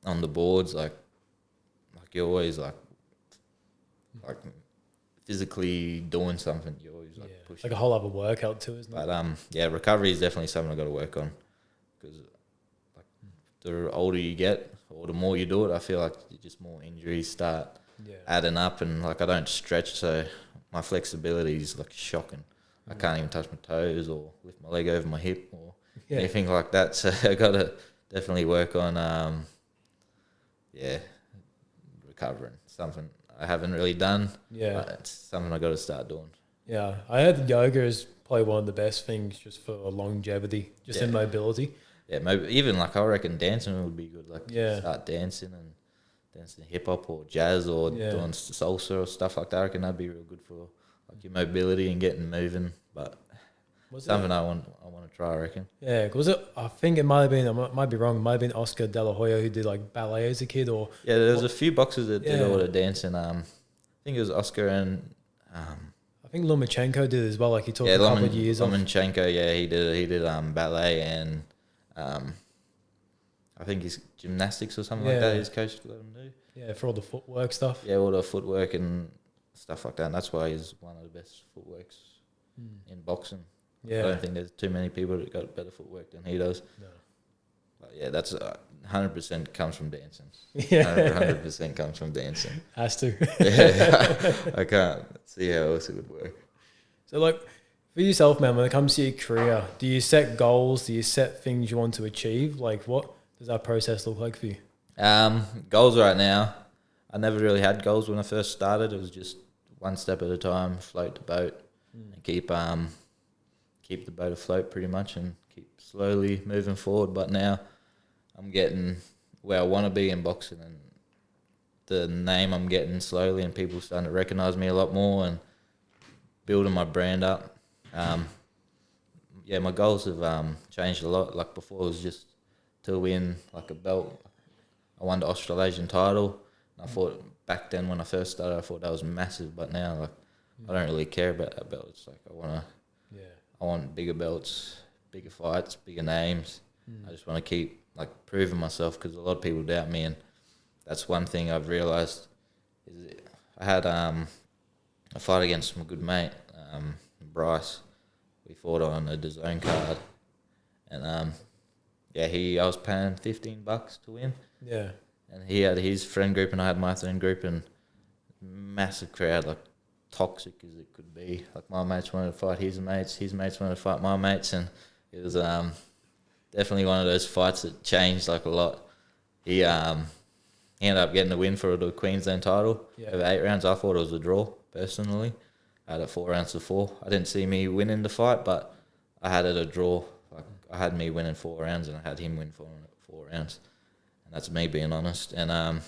on the boards, like you're always like physically doing something. You're always like pushing. It's like a whole other workout too, isn't it? But recovery is definitely something I got to work on, because like, the older you get or the more you do it, I feel like just more injuries start adding up, and like, I don't stretch, so my flexibility is like shocking. I can't even touch my toes or lift my leg over my hip or anything like that. So I got to definitely work on, recovering. Something I haven't really done. Yeah, but it's something I got to start doing. Yeah, I heard yoga is probably one of the best things just for longevity, just in mobility. Yeah, maybe even like, I reckon dancing would be good. Like, start dancing hip hop or jazz or doing salsa or stuff like that. I reckon that'd be real good for like your mobility and getting moving. But Was something it? I want to try, I reckon. Yeah, was it? I think it might have been. I might be wrong. It might have been Oscar De La Hoya who did like ballet as a kid, or Yeah, there was a few boxers that did Yeah. all the dancing. I think it was Oscar and I think Lomachenko did as well. Like he took yeah, a couple of years off. Lomachenko. Yeah, he did ballet and I think his gymnastics or something like that. Yeah. His coach let him do. Yeah, for all the footwork stuff. Yeah, all the footwork and stuff like that. And that's why he's one of the best footworks in boxing. Yeah. I don't think there's too many people that got better footwork than he does. No. But yeah, that's 100% comes from dancing. Yeah. 100% comes from dancing. Has to. Yeah, I can't see how else it would work. So, like, for yourself, man, when it comes to your career, do you set goals? Do you set things you want to achieve? Like, what does that process look like for you? Goals right now. I never really had goals when I first started. It was just one step at a time, float the boat, and keep the boat afloat pretty much, and keep slowly moving forward. But now I'm getting where I want to be in boxing, and the name I'm getting slowly, and people starting to recognise me a lot more, and building my brand up. Yeah, my goals have changed a lot. Like before, it was just to win like a belt. I won the Australasian title. And I thought back then when I first started, I thought that was massive. But now, like, I don't really care about that belt. It's like I want bigger belts, bigger fights, bigger names. I just want to keep like proving myself because a lot of people doubt me, and that's one thing I've realised. Is I had a fight against my good mate, Bryce. We fought on a DAZN card, and I was paying $15 to win. Yeah. And he had his friend group and I had my friend group, and massive crowd, like toxic as it could be. Like my mates wanted to fight his mates wanted to fight my mates, and it was definitely one of those fights that changed like a lot. He ended up getting the win for the Queensland title over 8 rounds. I thought it was a draw, personally. I had it 4 rounds to 4. I didn't see me winning the fight, but I had it a draw. Like I had me winning 4 rounds and I had him win 4 rounds. And that's me being honest. And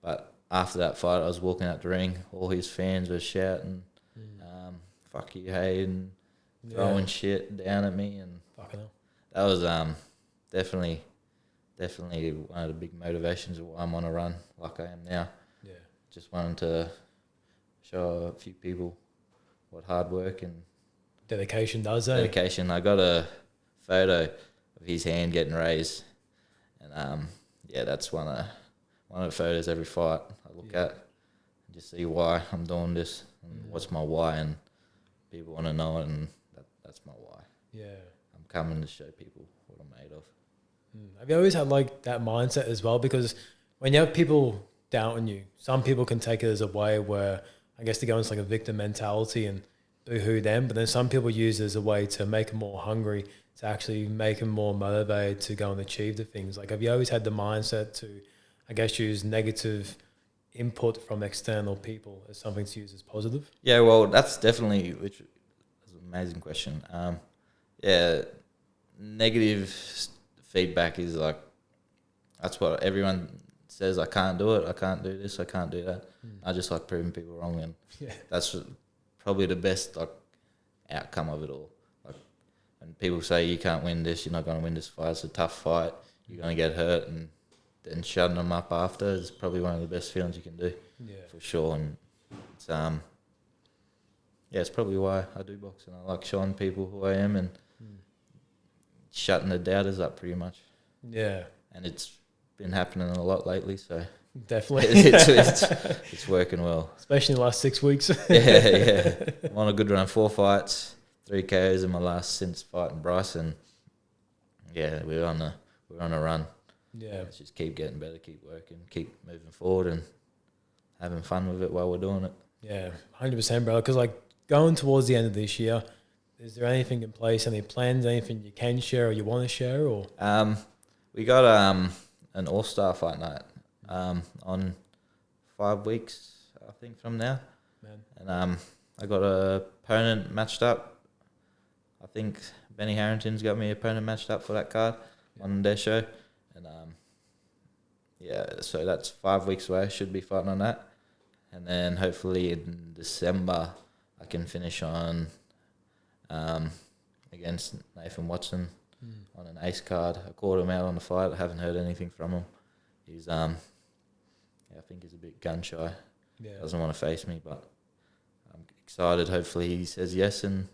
but after that fight, I was walking out the ring. All his fans were shouting, "Fuck you, Hayden," throwing shit down at me, and Fucking hell. that was definitely one of the big motivations of why I'm on a run like I am now. Yeah. Just wanting to show a few people what hard work and Dedication does, eh? dedication. I got a photo of his hand getting raised, and that's one of the photos every fight I look at and just see why I'm doing this and what's my why, and people want to know it, and that's my why. Yeah. I'm coming to show people what I'm made of. Have you always had like that mindset as well? Because when you have people doubting you, some people can take it as a way where I guess they go into like a victim mentality and boo-hoo them, but then some people use it as a way to make them more hungry, to actually make them more motivated to go and achieve the things. Like, have you always had the mindset to, I guess, use negative input from external people as something to use as positive? Yeah, well, that's definitely that's an amazing question. Negative feedback is like, that's what everyone says. I can't do it. I can't do this. I can't do that. I just like proving people wrong, and that's probably the best like outcome of it all. Like when people say you can't win this, you're not going to win this fight. It's a tough fight. You're going to get hurt, and then shutting them up after is probably one of the best feelings you can do. Yeah, for sure. And it's it's probably why I do boxing. I like showing people who I am and shutting the doubters up pretty much. Yeah, and it's been happening a lot lately, so definitely it's working well, especially in the last 6 weeks. yeah. I'm on a good run, 4 fights, 3 KOs in my last since fighting Bryce, and we're on a run. Yeah, let's just keep getting better, keep working, keep moving forward, and having fun with it while we're doing it. Yeah, 100%, bro. Because like going towards the end of this year, is there anything in place, any plans, anything you can share or you want to share? Or we got an all-star fight night on 5 weeks, I think, from now. Man. And I got a opponent matched up. I think Benny Harrington's got me an opponent matched up for that card on their show. And so that's 5 weeks away. Should be fighting on that. And then hopefully in December I can finish on against Nathan Watson on an ace card. I called him out on the fight. I haven't heard anything from him. He's I think he's a bit gun shy. Yeah. Doesn't want to face me, but I'm excited. Hopefully he says yes and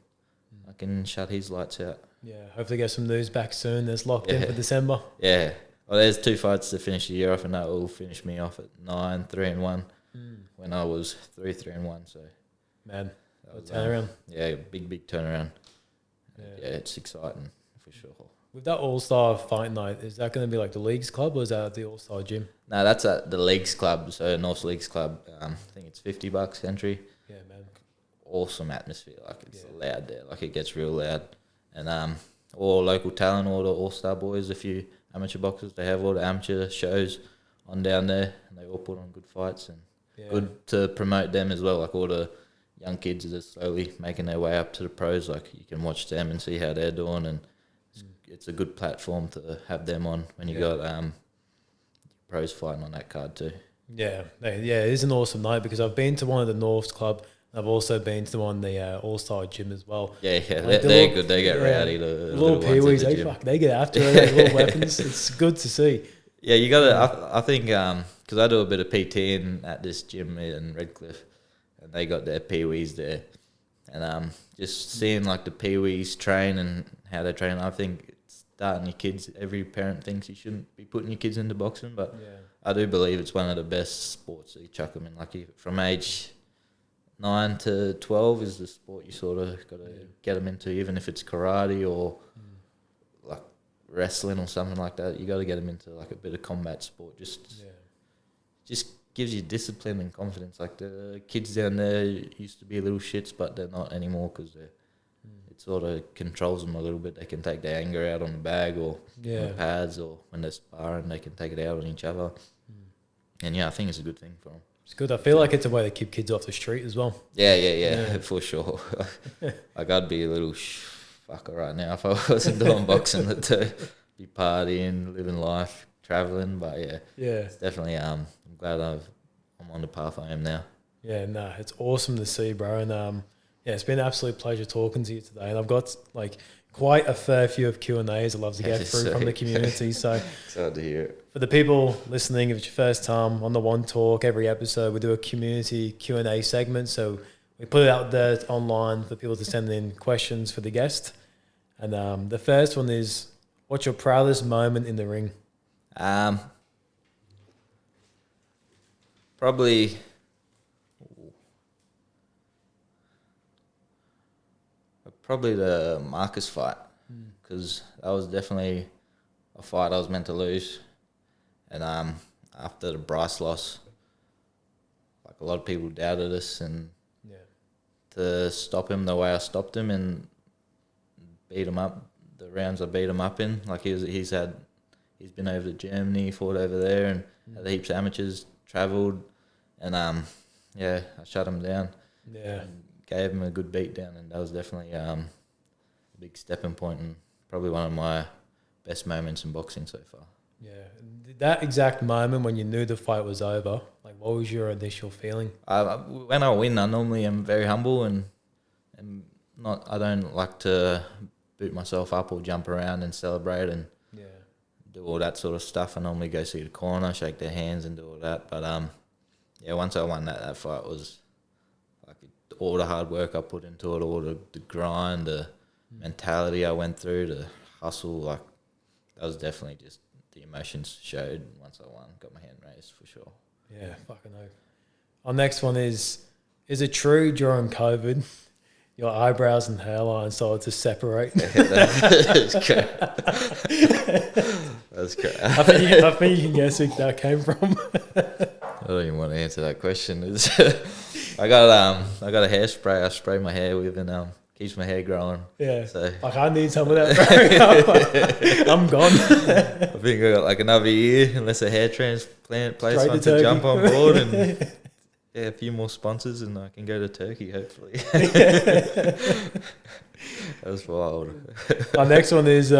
I can shut his lights out. Yeah, hopefully get some news back soon. That's locked in for December. Yeah. Well, there's 2 fights to finish the year off, and that will finish me off at 9-3-1 when I was 3-3-1. So, man, that was turnaround. Yeah, big turnaround. Yeah. Yeah, it's exciting for sure. With that All-Star fight night, is that going to be like the Leagues Club or is that at the All-Star gym? No, that's at the Leagues Club, so North Leagues Club. I think it's $50 entry. Yeah, man. Awesome atmosphere, like it's loud there, like it gets real loud. And all local talent, all the All-Star boys, a few amateur boxers, they have all the amateur shows on down there, and they all put on good fights and good to promote them as well. Like all the young kids that are slowly making their way up to the pros, like you can watch them and see how they're doing, and it's a good platform to have them on when you got pros fighting on that card too. Yeah, it is an awesome night because I've been to one of the North Club. I've also been to the one the All-Star gym as well. Yeah, like they're good. They get rowdy. The little peewees, they get after it. Those little weapons. It's good to see. Yeah, you got to. I think because I do a bit of PT at this gym in Redcliffe, and they got their peewees there, and just seeing like the peewees train and how they train. I think starting your kids. Every parent thinks you shouldn't be putting your kids into boxing, but I do believe it's one of the best sports that you chuck them in. Like from age 9 to 12 is the sport you sort of got to get them into, even if it's karate or like wrestling or something like that. You got to get them into like a bit of combat sport. Just gives you discipline and confidence. Like the kids down there used to be little shits, but they're not anymore because it sort of controls them a little bit. They can take their anger out on the bag or on the pads, or when they're sparring, they can take it out on each other. And I think it's a good thing for them. It's good. I feel like it's a way to keep kids off the street as well. Yeah, for sure. Like I'd be a little fucker right now if I wasn't doing boxing. To be partying, living life, traveling. But it's definitely. I'm glad I'm on the path I am now. Yeah, it's awesome to see, bro. And it's been an absolute pleasure talking to you today. And I've got like quite a fair few of Q&As I'd love to get through from the community. So glad to hear it. For the people listening, if it's your first time on the One Talk, every episode we do a community Q&A segment. So we put it out there online for people to send in questions for the guest. And the first one is, what's your proudest moment in the ring? Probably the Marcus fight, because that was definitely a fight I was meant to lose. And after the Bryce loss, like a lot of people doubted us, and to stop him the way I stopped him and beat him up, the rounds I beat him up in, like he's been over to Germany, fought over there, and had heaps of amateurs, travelled, and I shut him down. And gave him a good beat down, and that was definitely a big stepping point and probably one of my best moments in boxing so far. Yeah, that exact moment when you knew the fight was over, like what was your initial feeling? When I win, I normally am very humble and not. I don't like to boot myself up or jump around and celebrate and do all that sort of stuff. I normally go see the corner, shake their hands, and do all that. But once I won that fight was like all the hard work I put into it, all the grind, the mentality I went through, the hustle. Like that was definitely just. The emotions showed once I won, got my hand raised for sure. Yeah, fucking hope. Our next one is it true during COVID your eyebrows and hairline started to separate? That's correct. That's correct. I think you can guess where that came from. I don't even want to answer that question. I got a hairspray I spray my hair with, and keeps my hair growing. Yeah. So like I need some of that, bro. I'm gone. I think I got like another year unless a hair transplant place wants to jump on board, and a few more sponsors, and I can go to Turkey hopefully. That was wild. Our next one is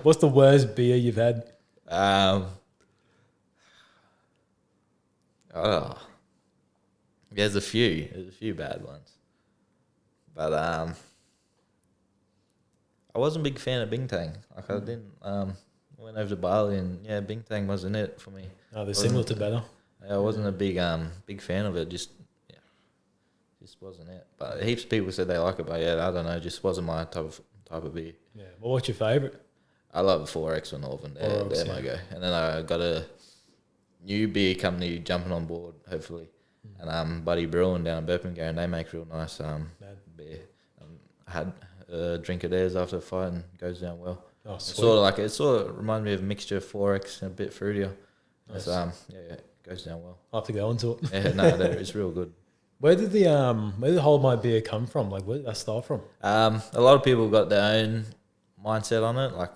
what's the worst beer you've had? There's a few bad ones, but I wasn't a big fan of Bintang. Like I didn't. Went over to Bali and Bintang wasn't it for me. Oh, they're similar to better. I wasn't a big fan of it. Just wasn't it. But heaps of people said they like it, but I don't know. Just wasn't my type of beer. Yeah. Well, what's your favourite? I love 4X or Northern. They're my go. And then I got a new beer company jumping on board, hopefully. And Buddy Brewing down in Birmingham, they make real nice beer. I had a drink of theirs after the fight and goes down well. Oh, sweet. It sort of reminds me of a mixture of 4X and a bit fruitier. Nice. It goes down well. I'll have to go into it. Yeah, no, it's real good. Where did the Hold My Beer come from? Like, where did that start from? A lot of people got their own mindset on it. Like,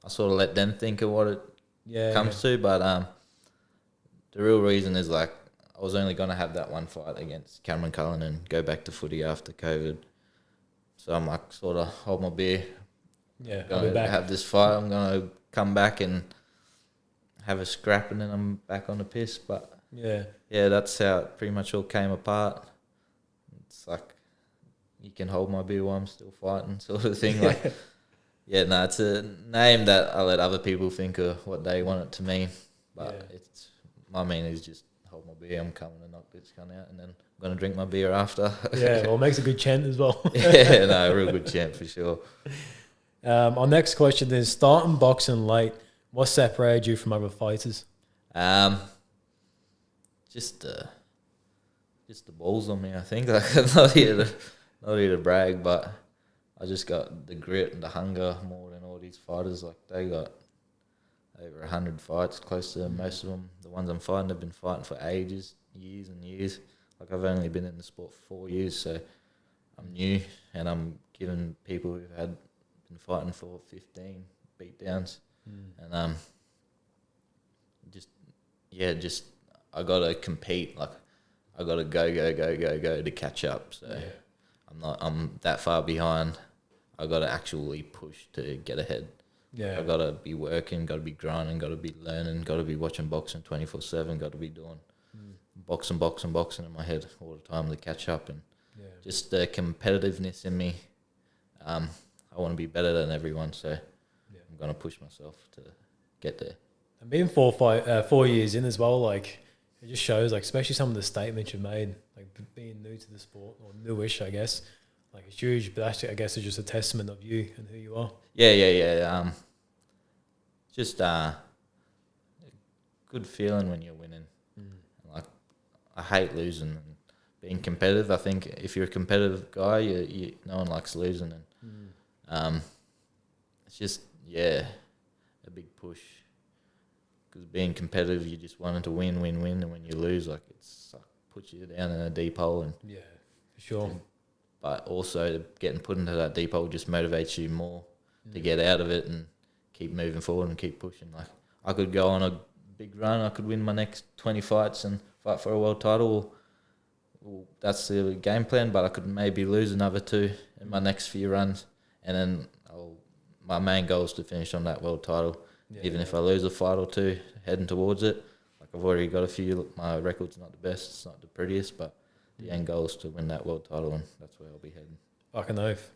I sort of let them think of what it comes to, but the real reason is like I was only going to have that one fight against Cameron Cullen and go back to footy after COVID. So I'm like, sort of hold my beer. Yeah, I'll be back. Have this fight. I'm going to come back and have a scrap, and then I'm back on the piss. But yeah, that's how it pretty much all came apart. It's like you can hold my beer while I'm still fighting, sort of thing. Like, it's a name that I let other people think of what they want it to mean. But it's my meaning is just hold my beer. I'm coming to knock this gun out, and then I'm going to drink my beer after. Yeah, well, it makes a good chant as well. A real good chant for sure. Our next question is, starting boxing late, what separated you from other fighters? Just the balls on me, I think. Like, not here to brag, but I just got the grit and the hunger more than all these fighters. Like, they got over 100 fights, close to most of them. The ones I'm fighting have been fighting for ages, years and years. Like, I've only been in the sport for 4 years, so I'm new, and I'm giving people who've been fighting for 15 beatdowns. And I gotta compete. Like, I gotta go to catch up. So I'm that far behind. I gotta actually push to get ahead. I gotta be working, gotta be grinding, gotta be learning, gotta be watching boxing 24/7, gotta be doing boxing in my head all the time to catch up, and just the competitiveness in me. I want to be better than everyone, so I'm gonna push myself to get there. And being 4 years in as well, like, it just shows, like, especially some of the statements you've made, like being new to the sport, or newish, I guess. Like, it's huge, but actually, I guess it's just a testament of you and who you are. Yeah. Just a good feeling when you're winning. Like, I hate losing and being competitive. I think if you're a competitive guy, you no one likes losing, and it's just a big push. Because being competitive, you just wanted to win, and when you lose, like, it's like puts you down in a deep hole. And for sure. But also getting put into that deep hole just motivates you more to get out of it and keep moving forward and keep pushing. Like, I could go on a big run, I could win my next 20 fights and fight for a world title. Well, that's the game plan, but I could maybe lose another 2 in my next few runs, and then my main goal is to finish on that world title. Even if I lose a fight or 2 heading towards it, like, I've already got a few. My record's not the best, it's not the prettiest, but the end goal is to win that world title, and that's where I'll be heading. Fucking oath.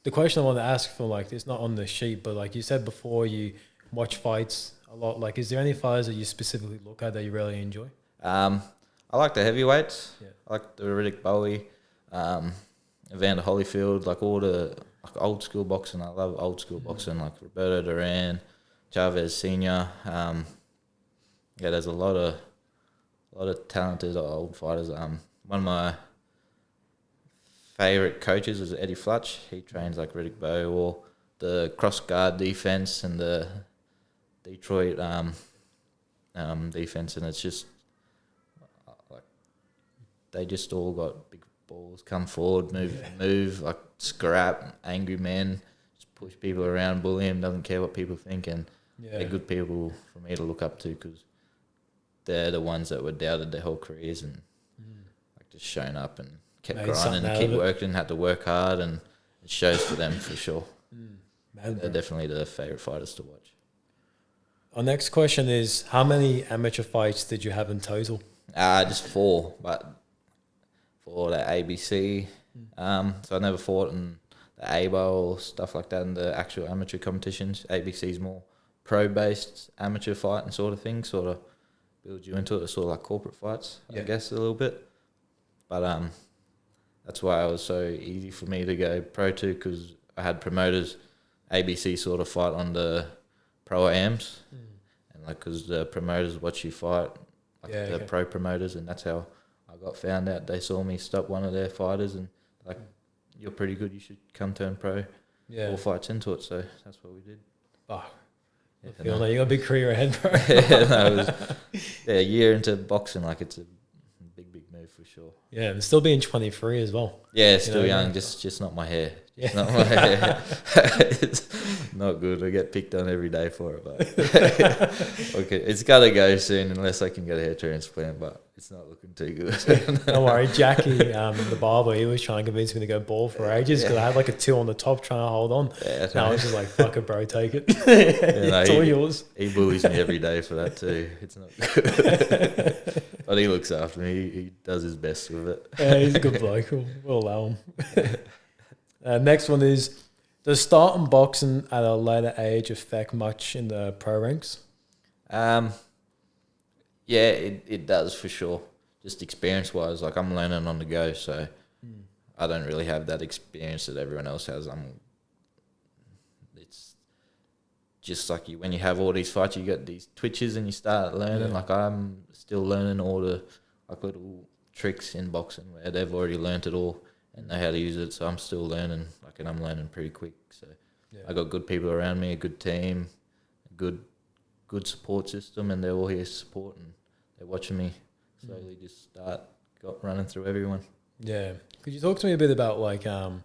The question I want to ask for, like, it's not on the sheet, but like you said before, you watch fights a lot. Like, is there any fighters that you specifically look at that you really enjoy? I like the heavyweights. I like the Riddick Bowie, Evander Holyfield, like all the old school boxing. I love old school boxing, like Roberto Duran, Chavez Senior. There's a lot of talented old fighters. One of my favourite coaches is Eddie Flutch. He trains like Riddick Bowe, or the cross guard defense and the Detroit defense, and it's just like they just all got big balls, come forward, move like scrap, angry men, just push people around, bully them, doesn't care what people think, and they're good people for me to look up to, because they're the ones that were doubted their whole careers and like just shown up and kept grinding and keep working, had to work hard, and it shows for them for sure. They're definitely the favourite fighters to watch. Our next question is, how many amateur fights did you have in total? Just 4, but for the ABC. So I never fought in the A-Bowl, stuff like that, and the actual amateur competitions. ABC's more pro-based amateur fighting sort of thing, sort of builds you into it. It's sort of like corporate fights, I guess, a little bit. But that's why it was so easy for me to go pro too, because I had promoters. ABC sort of fight on the pro AMs, and like because the promoters watch you fight, like the pro promoters, and that's how I got found out. They saw me stop one of their fighters, and like, you're pretty good. You should come turn pro. Yeah, 4 fights into it, so that's what we did. Oh, I feel like you got a big career ahead, bro. It was a year into boxing. Like, it's a big move for sure. Yeah, and still being 23 as well. Yeah, still young. Just not my hair. Yeah. Not my hair. It's not good. I get picked on every day for it, but okay, it's gotta go soon unless I can get a hair transplant. But it's not looking too good. Don't worry, Jackie, the barber, he was trying to convince me to go bald for ages because I had like a 2 on the top trying to hold on. Yeah, now I was just like, "Fuck it, bro, take it. It's all yours." He bullies me every day for that too. It's not good, but he looks after me. He does his best with it. Yeah, he's a good bloke. We'll allow him. Next one is, does starting boxing at a later age affect much in the pro ranks? Yeah, it does for sure. Just experience-wise, like, I'm learning on the go, so I don't really have that experience that everyone else has. It's just like when you have all these fights, you get these twitches and you start learning. Yeah. Like, I'm still learning all the like little tricks in boxing where they've already learnt it all and know how to use it. So I'm still learning, like, and I'm learning pretty quick. So I got good people around me, a good team, a good support system, and they're all here to support, and they're watching me slowly just got running through everyone. Yeah. Could you talk to me a bit about like how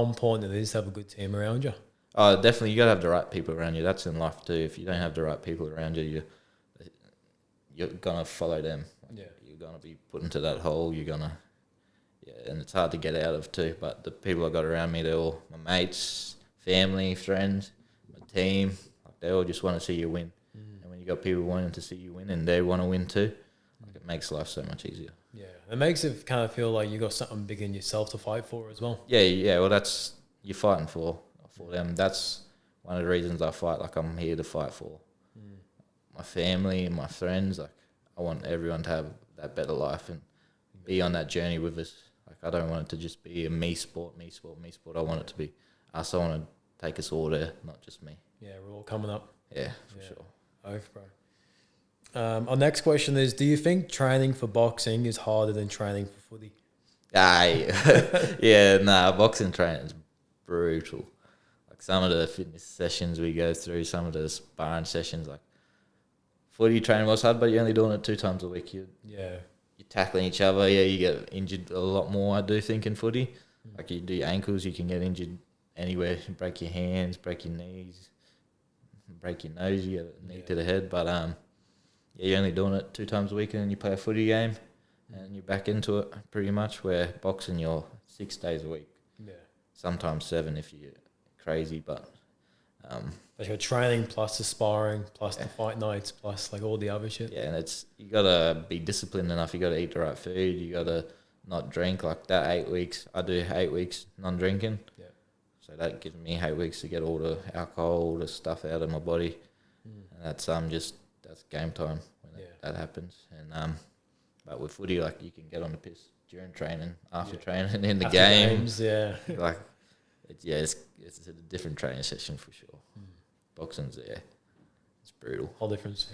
important it is to have a good team around you? Oh, definitely. You got to have the right people around you. That's in life too. If you don't have the right people around you, you're going to follow them. Yeah. You're going to be put into that hole. You're going to, and it's hard to get out of too. But the people I got around me, they're all my mates, family, friends, my team. Like, they all just want to see you win. And when you got people wanting to see you win and they want to win too, like, it makes life so much easier. Yeah, it makes it kind of feel like you got something big in yourself to fight for as well. Yeah. Well, that's you're fighting for them. That's one of the reasons I fight. Like, I'm here to fight for my family and my friends. Like, I want everyone to have that better life and be on that journey with us. Like, I don't want it to just be a me sport. I want it to be us. I want to take us all there, not just me. Yeah, we're all coming up. Yeah, for sure. Oath, bro. Our next question is, do you think training for boxing is harder than training for footy? Boxing training is brutal. Like, some of the fitness sessions we go through, some of the sparring sessions, like, footy training was hard, but you're only doing it 2 times a week. You're tackling each other. Yeah, you get injured a lot more, I do think, in footy. Like, you do your ankles, you can get injured anywhere. You break your hands, break your knees, break your nose, you get a knee to the head. But you're only doing it 2 times a week, and then you play a footy game, and you're back into it pretty much. Where boxing, you're 6 days a week. Yeah, sometimes 7 if you're crazy. But like, your training plus the sparring plus the fight nights plus like all the other shit. Yeah, and you gotta be disciplined enough. You gotta eat the right food. You gotta not drink. Like, that 8 weeks, I do 8 weeks non-drinking. Yeah. So that gives me 8 weeks to get all the alcohol, all the stuff out of my body, and that's game time when that happens. And but with footy, like, you can get on the piss during training, after training, in the after games. Like, it's a different training session for sure. Boxing's it's brutal. Whole different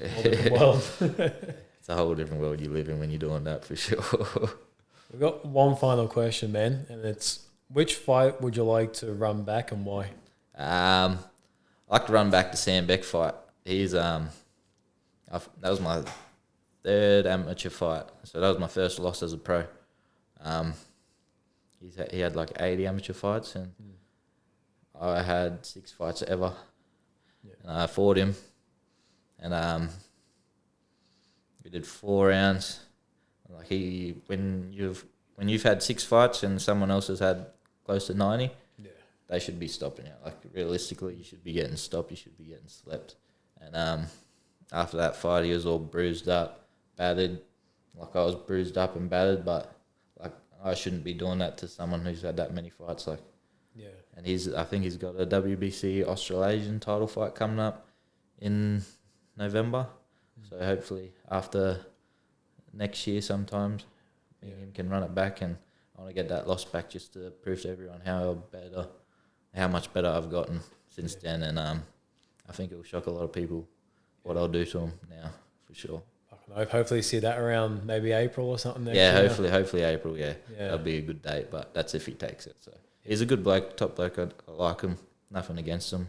world. It's a whole different world you live in when you're doing that, for sure. We've got one final question, man, and it's, which fight would you like to run back and why? I like to run back the Sam Beck fight. He's that was my 3rd amateur fight, so that was my first loss as a pro. He had like 80 amateur fights, and I had 6 fights ever. And I fought him, and we did 4 rounds. Like, when you've had 6 fights and someone else has had close to 90, they should be stopping you. Like, realistically, you should be getting stopped. You should be getting slept. And after that fight, he was all bruised up, battered. Like, I was bruised up and battered, but like, I shouldn't be doing that to someone who's had that many fights. Like, Yeah. and I think he's got a WBC Australasian title fight coming up in November. So hopefully after next year sometimes, me and him can run it back, and I want to get that loss back just to prove to everyone how much better I've gotten since then. And I think it will shock a lot of people what I'll do to him now, for sure. I hopefully see that around maybe April or something next year. Hopefully April, yeah. That'll be a good date, but that's if he takes it. So he's a good bloke, top bloke. I like him. Nothing against him.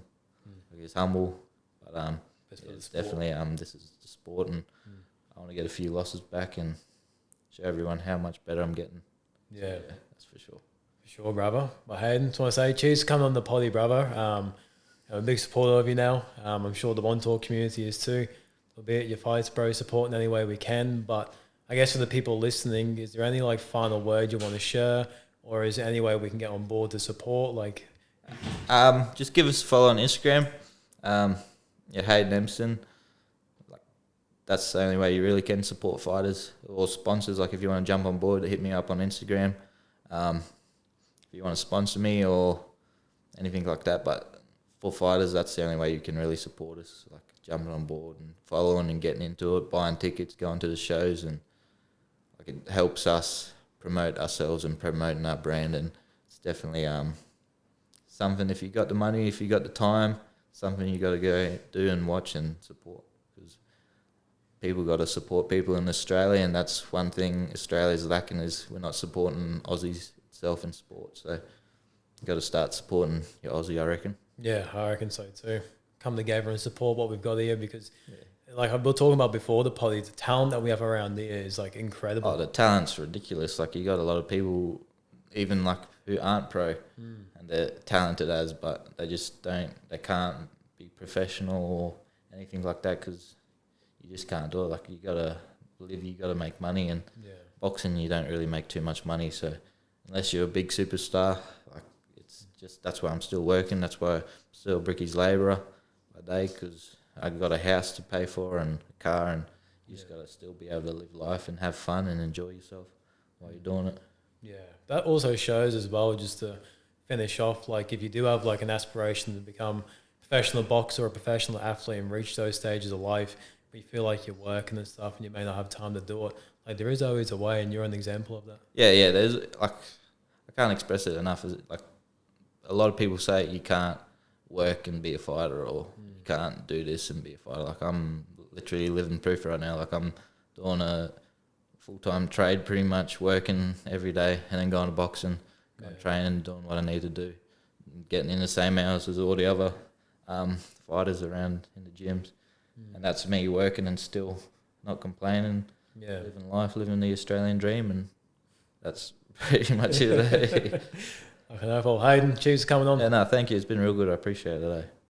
He's humble, but it's definitely this is the sport, and I want to get a few losses back and show everyone how much better I'm getting. Yeah, so, that's for sure. For sure, brother. Well, Hayden, just want to say cheers for coming on the potty, brother. I'm a big supporter of you now. I'm sure the One Talk community is too. Albeit your fights, bro, support in any way we can. But I guess for the people listening, is there any like final word you want to share, or is there any way we can get on board to support? Like, just give us a follow on Instagram. Hayden Emmerson. Like, that's the only way you really can support fighters or sponsors. Like, if you want to jump on board, hit me up on Instagram. If you want to sponsor me or anything like that, but for fighters, that's the only way you can really support us. Like, jumping on board and following and getting into it, buying tickets, going to the shows, and like, it helps us promote ourselves and promoting our brand. And it's definitely something, if you got the money, if you got the time, something you got to go do and watch and support, because people got to support people in Australia, and that's one thing Australia's lacking, is we're not supporting Aussies itself in sport. So you got to start supporting your Aussie, I reckon. Yeah, I reckon so too. Come together and support what we've got here, because like we were talking about before the potty, the talent that we have around here is like incredible. Oh, the talent's ridiculous. Like, you got a lot of people, even like who aren't pro, and they're talented as, but they just they can't be professional or anything like that, because you just can't do it. Like, you got to live, you got to make money, and boxing, you don't really make too much money. So unless you're a big superstar, like, it's just, that's why I'm still working. That's why I'm still a bricky's labourer by day, because I got a house to pay for and a car, and you just got to still be able to live life and have fun and enjoy yourself while you're doing it. Yeah, that also shows as well, just to finish off, like if you do have like an aspiration to become a professional boxer or a professional athlete and reach those stages of life, but you feel like you're working and stuff and you may not have time to do it, like there is always a way, and you're an example of that. Yeah, there's, like, I can't express it enough. Like, a lot of people say you can't work and be a fighter, or you can't do this and be a fighter. Like, I'm literally living proof right now. Like, I'm doing a full-time trade, pretty much, working every day and then going to boxing, going training, doing what I need to do, getting in the same hours as all the other fighters around in the gyms. And that's me working and still not complaining, living life, living the Australian dream, and that's pretty much it. Okay, no problem. Hayden, cheers for coming on. Yeah, no, thank you. It's been real good. I appreciate it.